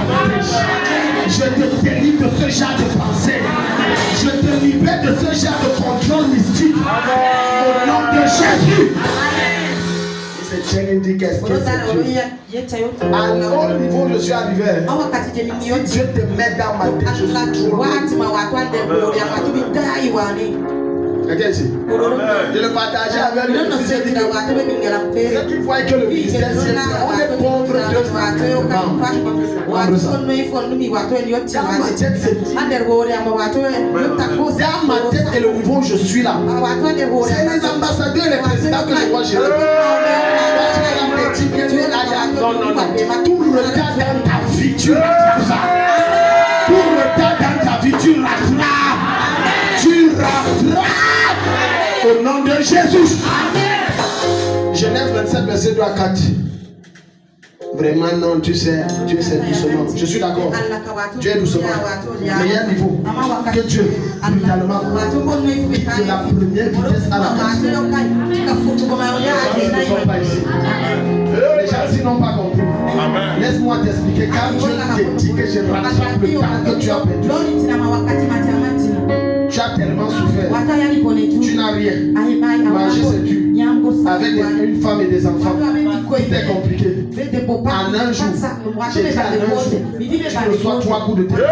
Je te délivre de ce genre de pensée. Je te libère de ce genre de contrôle mystique. Au nom de Jésus. Dit qu'est-ce que c'est Dieu. À quel niveau je suis arrivé? Si Dieu te met dans ma tête, je suis toujours. Regarde ici. Je le partageais avec lui. Ceux qui voient que le ministère, on est pauvres de dans ma tête, c'est dit. Dans ma tête et le niveau où je suis là. C'est les ambassadeurs et les présidents que je vois gérer. Non. Tout le temps dans ta vie, tu rattrapes. Tout le temps dans ta vie, tu rattrapes. Tu rattrapes. Au nom de Jésus. Genèse 27, verset 2 à 4. Vraiment non, tu sais doucement. Je suis d'accord. Dieu est doucement. Mais il y a un niveau que Dieu, brutalement, c'est la première vitesse à la personne. Les gens ne sont pas ici. Les gens ici n'ont pas compris. Laisse-moi t'expliquer. Quand Dieu te dit que je rattrape le temps que tu as perdu, tu as tellement souffert. Tu n'as rien. Manger c'est dur. Avec une femme et des enfants, c'était compliqué. En un jour, j'ai dit en un jour, tu reçois 3 coups de téléphone.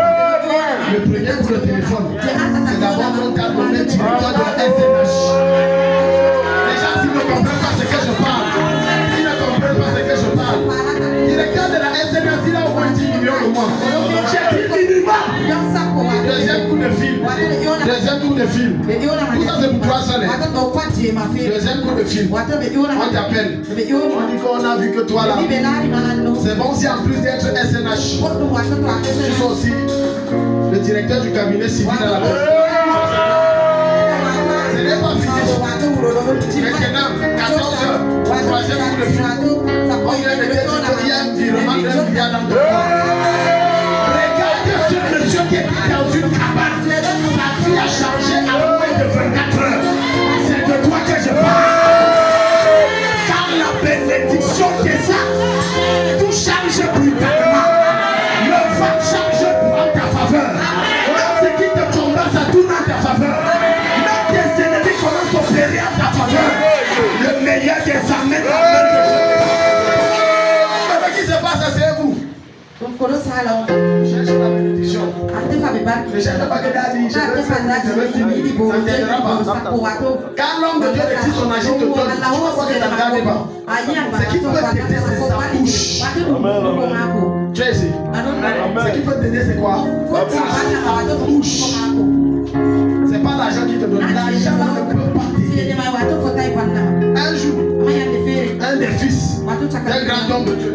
Le premier coup de téléphone, c'est d'abord qu'on t'a donné directeur de la SNH. Les gens s'ils ne comprennent pas ce que je parle, ils ne comprennent pas ce que je parle. Directeur de la SNH, il a au moins 10 millions de mois. J'ai dit minimum. Deuxième coup de fil. Deuxième coup de fil. Tout ça c'est pour toi seul. Deuxième coup de fil. On t'appelle. On dit qu'on a vu que toi là. C'est bon si en plus d'être SNH, tu sois aussi le directeur du cabinet civil à la base. Ce n'est pas fini. Maintenant, 14h, troisième coup de fil. On vient de dire qu'il y a un virement d'un milliard dans ton ce monsieur qui est dans une cabane, sa vie a changé à moins de 24 heures. C'est de toi que je parle. Car la bénédiction de ça, tout change brutalement. Le vent change en ta faveur. Même ce qui te combat, ça tourne en ta faveur. Même tes ennemis commencent à opérer en ta faveur. Le meilleur des amènes à main de Dieu. Mais qu'est-ce qui se passe, c'est vous? Cherche la bénédiction. Ne cherche pas que Daddy, je veux finir. Ça ne t'aidera pas. Quand l'homme de Dieu dit son agit te donne, tu ne vois pas que ça ne garde pas. Ce qui peut t'aider, c'est sa bouche. Tu es ici. Ce qui peut t'aider, c'est quoi? Ta bouche. C'est pas l'argent qui te donne. L'argent ne peut pas t'aider. Un jour, un des fils d'un grand homme de Dieu,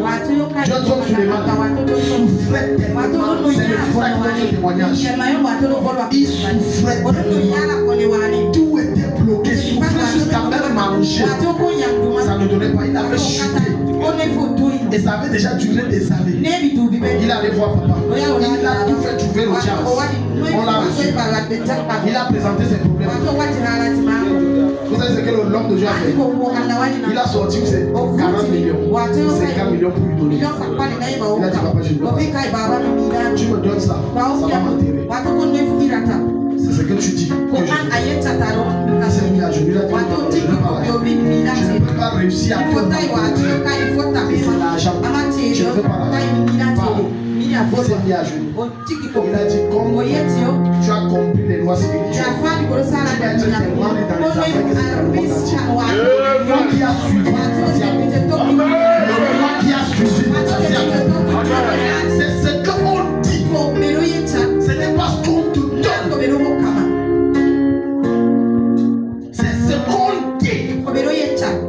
Johnson Suleiman, souffrait tellement. C'est le fils à qui donne ce témoignage. Il souffrait tellement. Tout était bloqué, souffrait jusqu'à même manger. Ça ne donnait pas, il avait chuté. Et ça avait déjà duré des années. Il allait voir papa. Il a tout fait trouver l'audience. On l'a reçu. Il a présenté ses problèmes. Vous savez ce que l'homme de Dieu a fait? Il a sorti 40 millions, 50 millions pour lui donner. Il a dit papa, je ne veux pas. Tu me donnes ça, ça va m'enterrer. C'est ce que tu dis. Il s'est mis à genoux, il a dit je ne peux pas réussir à te donner. Et c'est l'argent. Je ne veux pas l'argent. Il s'est mis à genoux. Il a dit comme tu as compris les lois spirituelles, tu vas être tellement dans les affaires que c'est un monde entier. Le roi qui a suivi, le roi qui a suivi, c'est ce qu'on dit. Ce n'est pas ce qu'on te donne. C'est ce qu'on dit.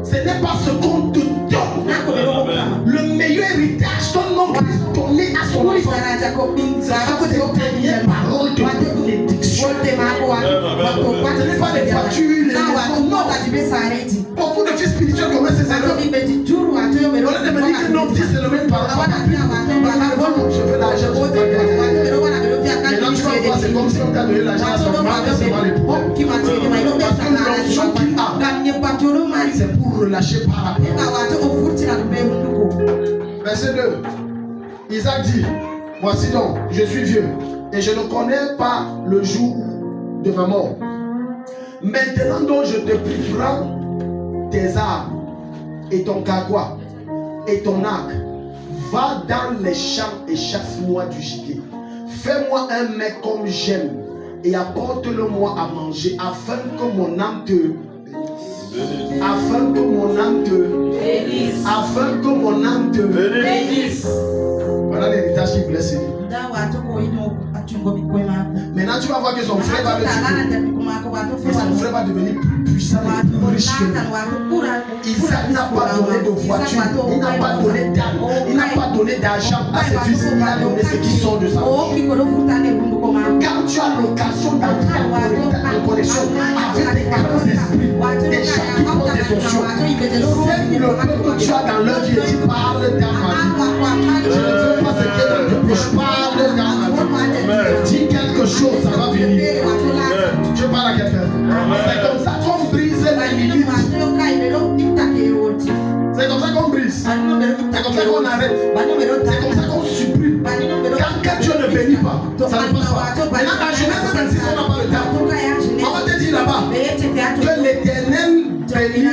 Ce n'est pas ce qu'on te donne. Le meilleur héritage ton nom puisse donner à son enfant. C'est les dernières paroles de bénédiction. Ce n'est pas les voitures, les maisons. Beaucoup de fils spirituels commettent ces erreurs. Au lieu de me dire que non, Dieu c'est le même parole. Je veux l'argent, je veux l'argent. Maintenant tu vas voir, c'est comme si on t'a donné l'argent à son maman et seulement les pauvres. Parce que l'onction qu'il a, c'est pour relâcher par rapport. Verset 2. Isaac dit, voici donc, je suis vieux et je ne connais pas le jour de ma mort. Maintenant donc je te prie, prends tes armes et ton carquois et ton arc. Va dans les champs et chasse-moi du gibier. Fais-moi un mets comme j'aime et apporte-le-moi à manger afin que mon âme te bénisse. Voilà l'héritage qui voulait séduire. Maintenant tu tu vas voir que son frère va le tuer. Et son frère va devenir plus puissant et plus riche que lui. Isaac n'a pas donné de voiture, il n'a pas donné d'âme, il n'a pas donné d'argent à ses fils, il a donné ce qui sort de sa bouche. Quand tu as l'occasion d'entrer en connexion avec des capables d'esprit, des gens qui ont des notions, c'est le peu que tu as dans leur vie et tu parles dans ma vie. Je ne veux pas ce qui est dans le bouche, parle dans ma vie. Dis quelque chose, ça va venir. Je parle à quelqu'un. C'est comme ça qu'on brise les limites. C'est comme ça qu'on brise. C'est comme ça qu'on arrête. C'est comme ça qu'on supprime. Quand Dieu ne bénit pas, ça ne passe pas. Maintenant, dans Genèse 26, on n'a pas le temps. On va te dire là-bas que l'Éternel bénit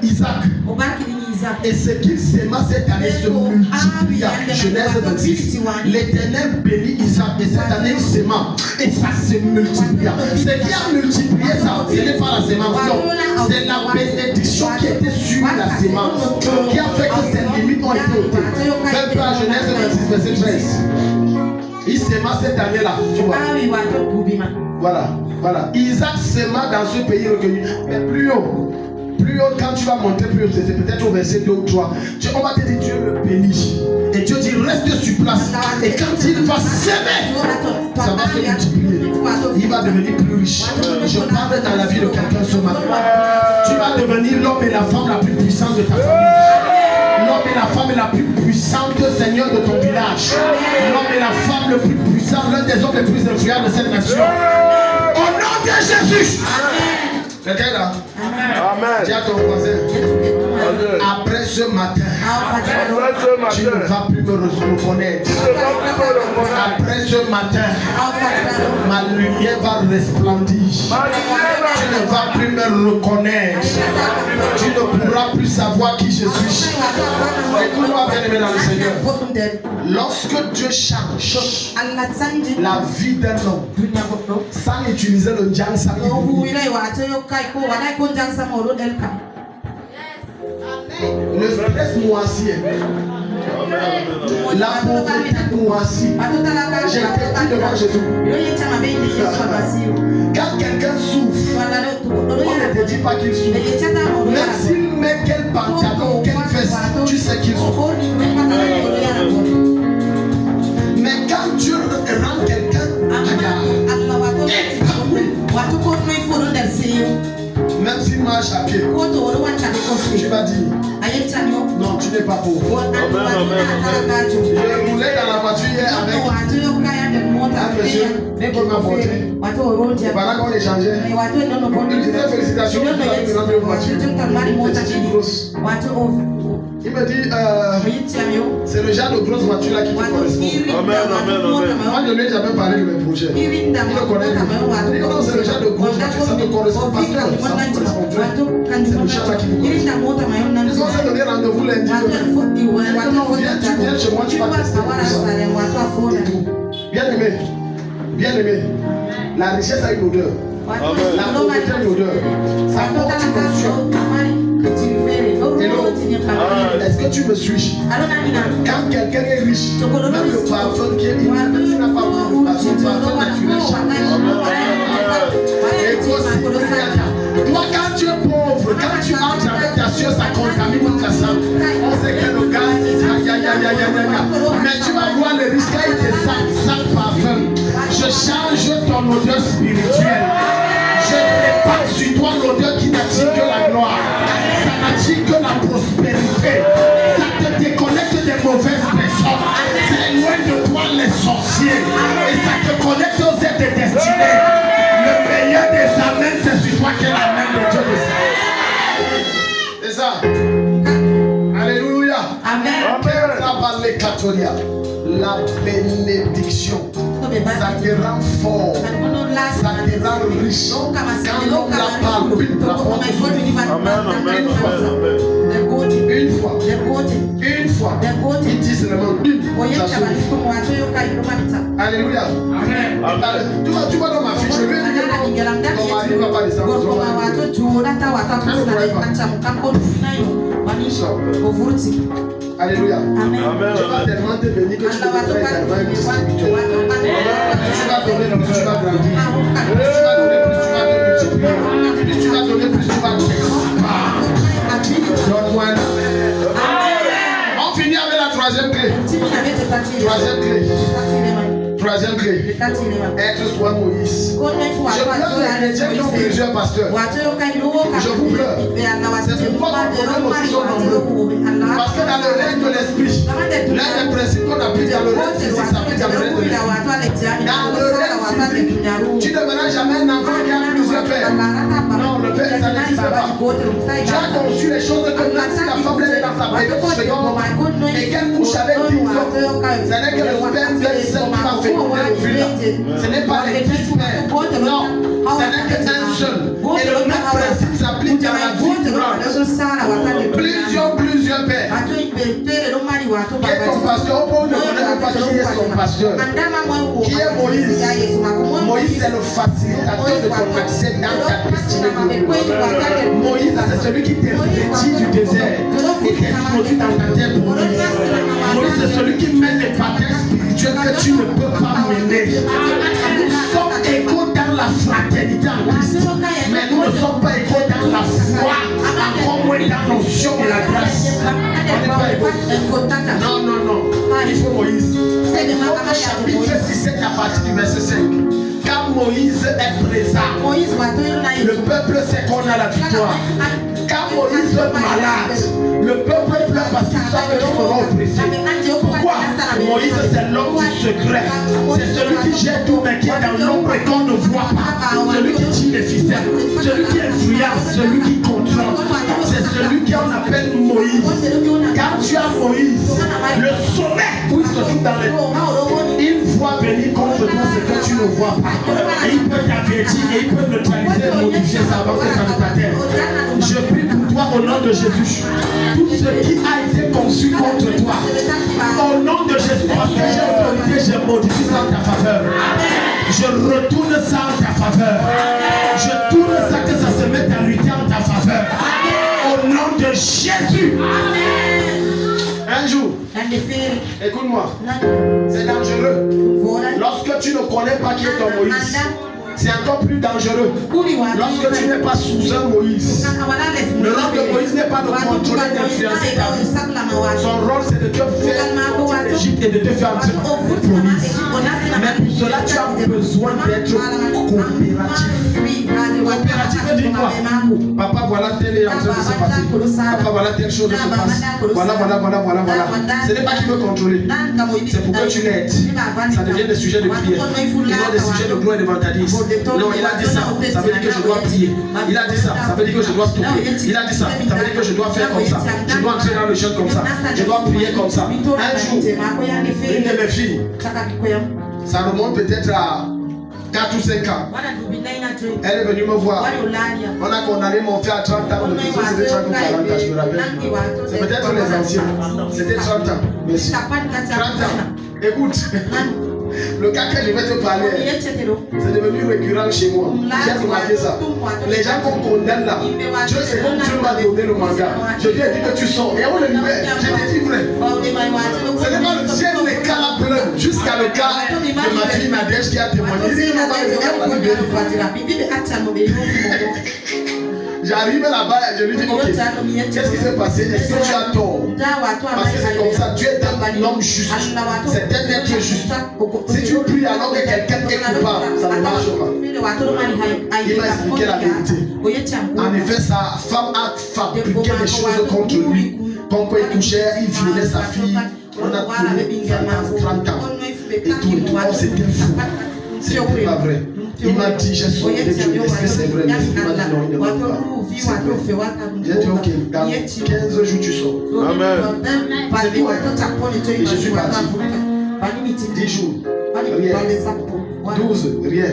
Isaac. Et ce qu'il sema cette année se multiplia. Genèse 26. L'Éternel bénit Isaac et cette année il sema. Et ça se multiplia. Ce qui a multiplié ça, ce n'est pas la sémence. Non. C'est la bénédiction qui était sur la sémence qui a fait que ces limites ont été ôtées. Même pas Genèse 26, verset 13. Il sema cette année-là. Tu vois. Voilà. Isaac sema dans ce pays recueilli. Mais plus haut. Plus haut, quand tu vas monter plus haut, c'est peut-être au verset 2 ou 3. On va te dire Dieu le bénit. Et Dieu dit reste sur place. Et quand il va s'aimer, ça va se multiplier. Il va devenir plus riche. Je parle dans la vie de quelqu'un ce matin. Tu vas devenir l'homme et la femme la plus puissante de ta famille. L'homme et la femme la plus puissante, Seigneur, de ton village. L'homme et la femme le plus puissant, l'un des hommes les plus influents de cette nation. Au nom de Jésus. Quelqu'un est là? Amen. Dis à ton voisin. Après ce matin, tu ne vas plus me reconnaître. Après ce matin, ma lumière va resplendir. Tu ne vas plus me reconnaître. Tu ne pourras plus savoir qui je suis. Écoute-moi bien aimé dans le Seigneur. Lorsque Dieu change la vie d'un homme sans utiliser le djang, sans le stress moissit. La pauvreté moissit. J'ai été devant Jésus. Quand quelqu'un souffre, on ne te dit pas qu'il souffre. Même s'il met quel pantalon, quelle veste, tu sais qu'il souffre. Mais quand Dieu rend quelqu'un même s'il marche à pied, tu vas dire non, tu n'es pas pauvre. Je roulais dans la voiture hier avec un monsieur qui m'a porté. Pendant qu'on échangeait, il disait félicitations, vous avez me rendre une voiture. C'était une grosse. Il me dit, c'est le genre de grosse voiture là qui te correspond. Moi de lui, j'avais parlé de mes projets. Il me connaît. Il dit non, c'est le genre de grosse voiture, ça me correspond pas. Ça me correspond. C'est le genre là qui me correspond. Ils ont s'est donné rendez-vous lundi. Non, viens chez moi, tu vas tester tout ça. Bien aimé, la richesse a une odeur. La pauvreté a une odeur. Ça porte une conscience. Est-ce que tu me suis? Quand quelqu'un est riche, même le parfum qui est même s'il n'a pas beaucoup de parfum naturel toi, quand tu es pauvre, quand tu entres avec ta soeur, ça contamine toute la salle. On sait que le gaz, mais tu vas voir le risque avec tes sacs parfum. Je change ton odeur spirituelle. Je répare sur toi l'odeur qui n'attire que la gloire. Ça n'attire que la prospérité. Ça te déconnecte des mauvaises personnes. Ça éloigne de toi les sorciers. Et ça te connecte aux êtres destinés. Le meilleur des amens, c'est sur toi qu'est la main de Dieu de ça. C'est ça. Alléluia. Amen. La bénédiction. Ça te rend fort. Ça te rend riche. Quand on la parle, la porte une fois. Il dit seulement une. Alléluia. Tu vois dans ma fiche, je vais dire ton mari ne va pas descendre. Alléluia. Amen. Tu vas tellement te bénir que tu ne peux pas également être spirituel. Plus tu vas donner, plus tu vas grandir. Plus tu vas donner, plus tu vas te multiplier. Plus tu vas donner, plus tu vas t'exprimer. Donne-moi un amen. On finit avec la troisième clé. Troisième clé. Être soit Moïse. Je pleure les chrétiens qui ont plusieurs pasteurs. Je vous pleure. C'est pourquoi nos problèmes aussi sont nombreux. Parce que dans le règne de l'esprit, l'un des principes qu'on applique dans le règne physique s'applique dans le règne de l'esprit. Dans le règne physique, tu ne verras jamais un enfant qui a plusieurs pères. Non, le père, ça n'existe pas. Tu as conçu les choses que même si la femme est dans sa période seconde et qu'elle couche avec 10 hommes, ce n'est que le sperme d'un seul qui va féconder le fil. Ce n'est pas les 10 pères. Non, ce n'est qu'un seul. Et le même principe s'applique dans la vie courante. Plusieurs pères. Qui est ton pasteur? On ne connaît pas qui est son pasteur. Qui est Moïse? Moïse c'est le facilitateur de ton accès dans ta destinée. Moïse c'est celui qui t'est vêtu du désert et t'introduit dans ta terre pour Moïse. Moïse c'est celui qui met les patins spirituels que tu ne peux pas mener. Nous sommes égaux dans la fraternité en Christ, mais nous ne sommes pas égaux dans la foi, encore moins dans l'onction et la grâce. On n'est pas égaux. Non. Il faut Moïse. Au chapitre 17 à partir du verset 5. Quand Moïse est présent, le peuple sait qu'on a la victoire. Quand Moïse est malade, le peuple pleure parce qu'ils savent qu'ils seront oppressés. Pourquoi? Moïse c'est l'homme du secret. C'est celui qui gère tout mais qui est dans l'ombre et qu'on ne voit pas. Celui qui tire les ficelles. Celui qui est fuyard. Celui qui contrôle. C'est celui qu'on appelle Moïse. Quand tu as Moïse, le sommet où il se trouve dans les... Il voit venir contre toi ce que tu ne vois pas. Et il peut t'avertir et il peut neutraliser et modifier ça avant que ça ne t'atteigne. Je prie pour toi au nom de Jésus. Tout ce qui a été conçu contre toi, au nom de Jésus, parce que j'ai autorité, je modifie ça en ta faveur. Je retourne ça en ta faveur. Je tourne ça que ça se mette à lutter en ta faveur. Au nom de Jésus. Un jour, écoute-moi, c'est dangereux. Lorsque tu ne connais pas qui est ton Moïse, c'est encore plus dangereux. Lorsque tu n'es pas sous un Moïse. Le rôle de Moïse n'est pas de contrôler, d'influencer ta vie. Son rôle c'est de te faire sortir d'Égypte et de te faire entrer en promise. Mais pour cela tu as besoin d'être coopératif. Coopératif veut dire quoi? Papa, voilà tel est en train de se passer. Papa, voilà telle chose se passe. Voilà. Ce n'est pas qu'il veut contrôler. C'est pour que tu l'aides. Ça devient des sujets de prière. Et non des sujets de gloire et d'évangélisme. Non, il a dit ça. Ça veut dire que je dois prier. Il a dit ça. Ça veut dire que je dois stopper. Il a dit ça. Ça veut dire que je dois faire comme ça. Je dois entrer dans le jeûne comme ça. Je dois prier comme ça. Un jour, une de mes filles, ça remonte peut-être à 4 ou 5 ans. Elle est venue me voir. On a condamné mon frère à 30 ans. Le prison c'était 30 ou 40 ans, je me rappelle. C'est peut-être les anciens. C'était 30 ans. Merci. 30 ans. Écoute. Le cas que je vais te parler, c'est devenu récurrent chez moi. J'ai remarqué ça. Les gens qu'on condamne là, Dieu c'est comme Dieu m'a donné le mandat. Je lui ai dit que tu sors. Et on le libère. Je t'ai dit vrai. Ce n'est pas le ciel, les cas là plein. Jusqu'à le cas de ma fille Nadège qui a témoigné. Il dit on va libérer. J'arrive là-bas et je lui dis ok, qu'est-ce qui s'est passé? Est-ce que tu as tort? Parce que c'est comme ça, Dieu est un homme juste. C'est un être juste. Si tu pries alors que quelqu'un est coupable, ça ne marche pas. Il m'a expliqué la vérité. En effet, sa femme a fabriqué des choses contre lui. Comme quoi il touchait, il violait sa fille. On a tourné 30 ans. Et tout, on s'était fou. C'était pas vrai. Il m'a dit, j'ai sauvé Dieu, est-ce que c'est vrai? Il m'a dit non, il ne va pas. C'est vrai. J'ai dit ok, dans 15 jours tu sors. Amen. C'est tout. Et je suis parti. 10 jours, rien. 12, rien.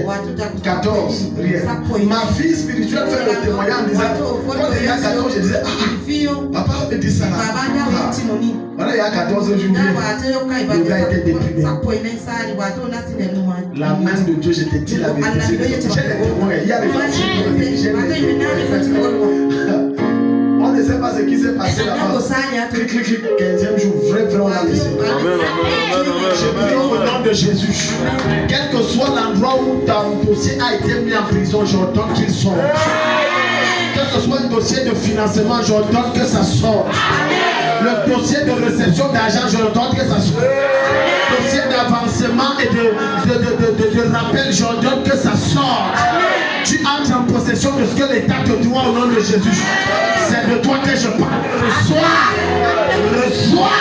14, rien. Ma fille spirituelle fait le témoignage en disant, quand il y a 14, je disais, papa avait dit ça là. Voilà, il y a 14 jours, le gars était déprimé. La main de Dieu, je te dis la vérité. J'ai les témoins, il y a les gens qui j'ai les témoins. On ne sais pas ce qui s'est passé là-bas. Clic, 15e jour, vrai, on a laissé. Je prie au nom de Jésus. Quel que soit l'endroit où ton dossier a été mis en prison, j'ordonne qu'il sorte. Que ce soit un dossier de financement, j'ordonne que ça sorte. Le dossier de réception d'argent, j'ordonne que ça sorte. Le dossier d'avancement et de rappel, j'ordonne que ça sorte. Tu entres en possession de ce que l'État te doit au nom de Jésus. C'est de toi que je parle. Reçois.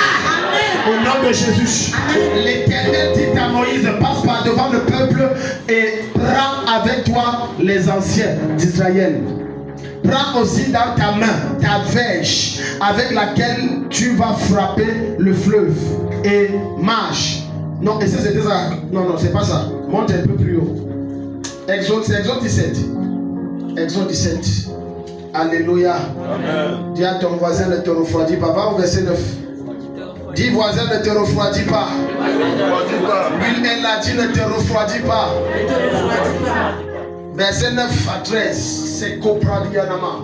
Au nom de Jésus. L'Éternel dit à Moïse, passe par devant le peuple et prends avec toi les anciens d'Israël. Prends aussi dans ta main ta verge avec laquelle tu vas frapper le fleuve et marche. Non, et c'était ça. Non, c'est pas ça. Monte un peu plus haut. Exode 17. Exode 17. Alléluia. Amen. Dis à ton voisin, ne te refroidis pas. Va au verset 9. Dis voisin, ne te refroidis pas. Lui, elle a dit, ne te refroidis pas. Verset 9 à 13. C'est Copradianama.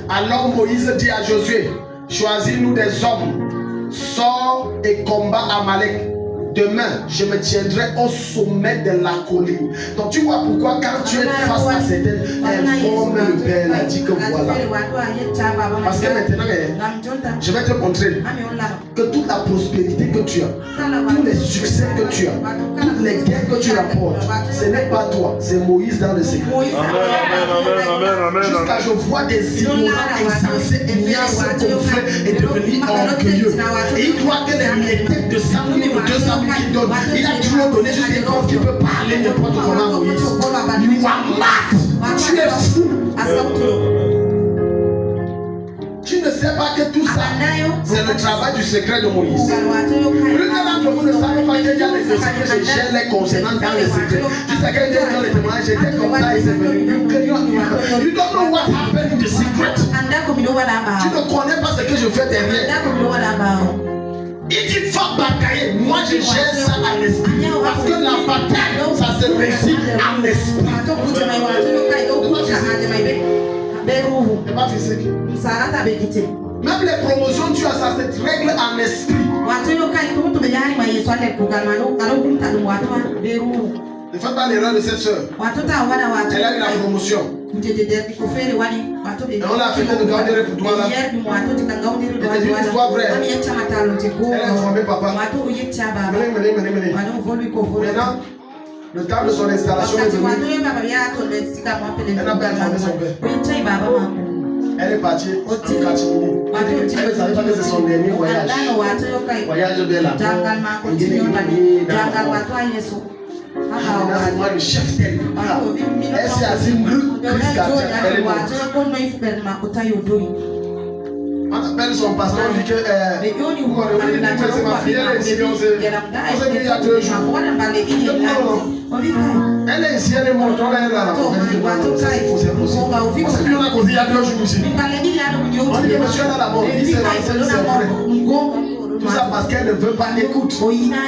Alors Moïse dit à Josué, choisis-nous des hommes, sors et combat Amalek. Demain, je me tiendrai au sommet de la colline. Donc tu vois pourquoi quand tu es face à certaines, informe le Père, elle a dit que voilà. Parce que maintenant, je vais te montrer que toute la prospérité que tu as, tous les succès que tu as, toutes les guerres que tu rapportes, ce n'est pas toi, c'est Moïse dans le secret. Jusqu'à je vois des ignorants insensés, ignorants se gonfler et devenir orgueilleux. Et il croit que les miettes de 100 000 ou 200 000 qui donne, il a trop donné juste des corps qui peut parler n'importe comment. Moïse, you are mad. Tu es fou. Tu ne sais pas que tout ça, c'est le travail du secret de Moïse. Plus d'entre vous ne savez pas qu'il y a des dossiers que je gère les concernant dans le secret. Jusqu'à quel jour dans les témoignages, j'étais comme ça et c'est venu. You don't know what happened in the secret. Tu ne connais pas ce que je fais derrière. Il dit faut batailler. Moi je gère ça à l'esprit. Parce que la bataille, ça se réussit à l'esprit. C'est pas physique. Même les promotions, tu as ça, cette règle en esprit. Ne fais pas l'erreur de cette soeur. Elle a eu la promotion. Et on l'a fait de garder pour toi là. C'est une histoire vraie. Elle a informé papa. Menez. Maintenant, le temps de son installation est venu. Elle n'a pas informé son père. Elle est partie en catimini. Elle ne savait pas que c'est son dernier voyage. Voyage de là. C'est moi le chef d'elle. Elle s'est assise, Christ cardiaque, elle est morte. On appelle son pasteur, on dit que c'est ma fille, elle est ici, on s'est vu il y a 2 jours. Elle est ici, elle est morte, elle est là. C'est faux, c'est possible. On s'est vu, on a causé il y a 2 jours ici. On dit que monsieur est là mort, il dit c'est vrai. Tout ça parce qu'elle ne veut pas l'écouter.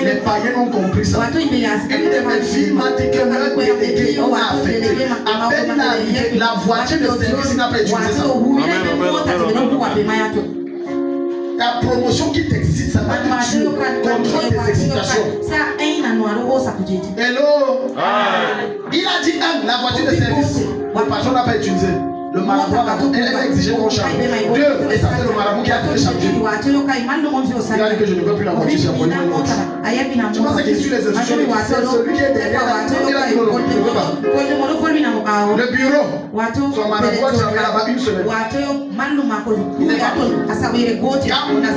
Les païens ont compris ça. Une de mes filles m'a dit que le délégué on a affecté. À peine la voiture de service n'a pas utilisé ça. La promotion qui t'excite, ça va te tuer. Contrôle des excitations. Hello. Il a dit la voiture de service. Le patron n'a pas utilisé. Le marabout a exigé qu'on change. 2, et ça fait le marabout qui a tout changé. Il a dit que je ne veux plus la voiture, j'ai envoyé une autre. Tu penses qu'il suit les instructions, c'est celui qui est derrière la voiture. Il a dit non, je ne veux pas. Le bureau, son marabout a travaillé là-bas 1 semaine. Il n'est pas bon. Quand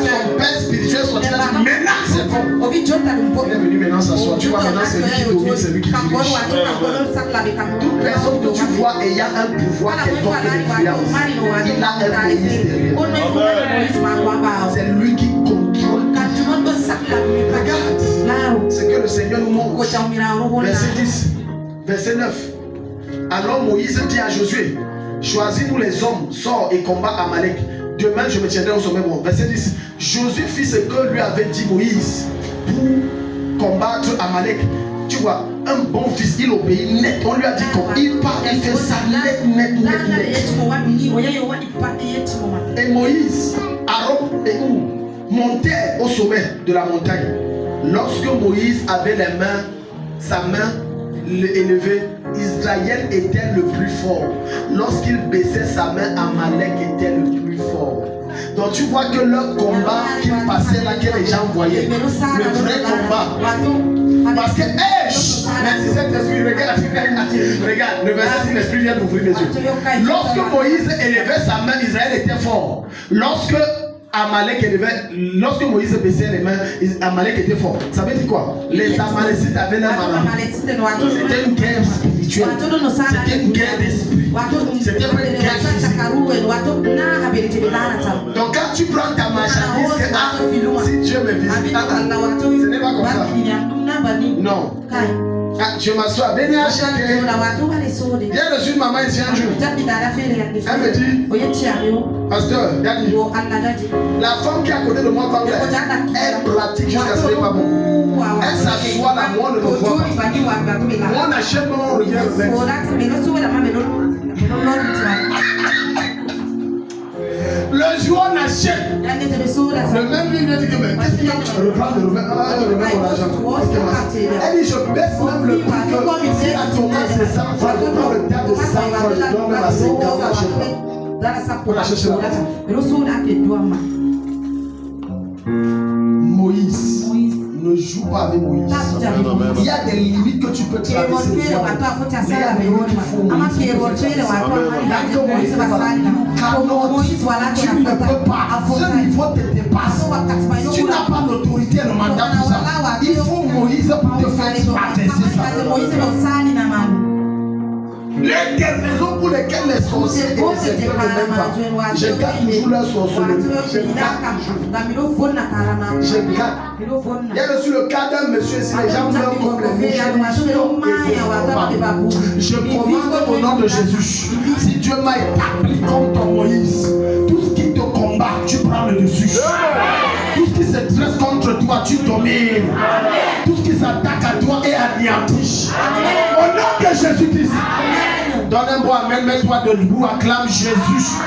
son père spirituel sortit, il a dit maintenant c'est bon. Il est venu maintenant s'asseoir. Tu vois maintenant c'est lui qui domine, c'est lui qui dirige. Toute personne que tu vois ayant un pouvoir quelconque, il a un Moïse derrière. C'est lui qui contrôle. Regarde ce que le Seigneur nous montre. Verset 10, verset 9. Alors Moïse dit à Josué, choisis-nous les hommes, sors et combat Amalek. Demain je me tiendrai au sommet. Verset 10. Josué fit ce que lui avait dit Moïse pour combattre Amalek. tu vois, un bon fils, il obéit net. On lui a dit il part, il fait ça net. Et Moïse, Aaron et où montaient au sommet de la montagne. Lorsque Moïse avait sa main élevée, Israël était le plus fort. Lorsqu'il baissait sa main, Amalek était le plus fort. Donc tu vois que leur combat qui passait là, que les gens voyaient, le vrai combat. Parce que, merci Saint-Esprit, regarde, le verset, si l'Esprit vient d'ouvrir les yeux. Lorsque Moïse élevait sa main, Israël était fort. Lorsque Moïse baissait les mains, Amalek était fort. Ça veut dire quoi? Les Amalécites avaient leur main. C'était une guerre spirituelle. C'était une guerre d'esprit. C'était pas une guerre physique. Donc quand tu prends ta marchandise, si Dieu me visite, ce n'est pas comme ça. Non. Je m'assois, j'ai reçu une maman ici un jour. Elle me dit, pasteur, la femme qui est à côté de moi, elle pratique jusqu'à ce qu'elle n'est pas bon. Elle s'assoit là, moi on ne le voit pas. Moi on achète, moi on regarde le le jour on achète, le même lui dit que mais qu'est-ce qu'il y a? Reprendre mon argent. Elle dit je baisse même le prix que si la tomate c'est 100 francs, je prends le terme de 100 francs, je donne même à 50 francs. On achète cela. Moïse. Ne joue pas avec Moïse. Il y a des limites que tu peux traverser. Mais il y a des limites qu'il faut Moïse. Tu ne peux pas. Ce niveau te dépasse. Tu n'as pas l'autorité et le mandat pour ça. Il faut Moïse pour te faire traverser ça. Les raisons pour lesquelles les sorciers et les secteurs ne m'aiment pas. Je garde toujours leur sorcellerie. Je garde. Il y a reçu le cas d'un monsieur ici, les gens meurent comme les mouches. Je commande au nom de Jésus. Si Dieu m'a établi comme ton Moïse, tout ce qui te combat, tu prends le dessus. Tout ce qui se dresse contre toi, tu domines. Tout ce qui s'attaque à toi est anéanti. Au nom de Jésus-Christ. Donne un bon amen, mets-toi debout, acclame Jésus.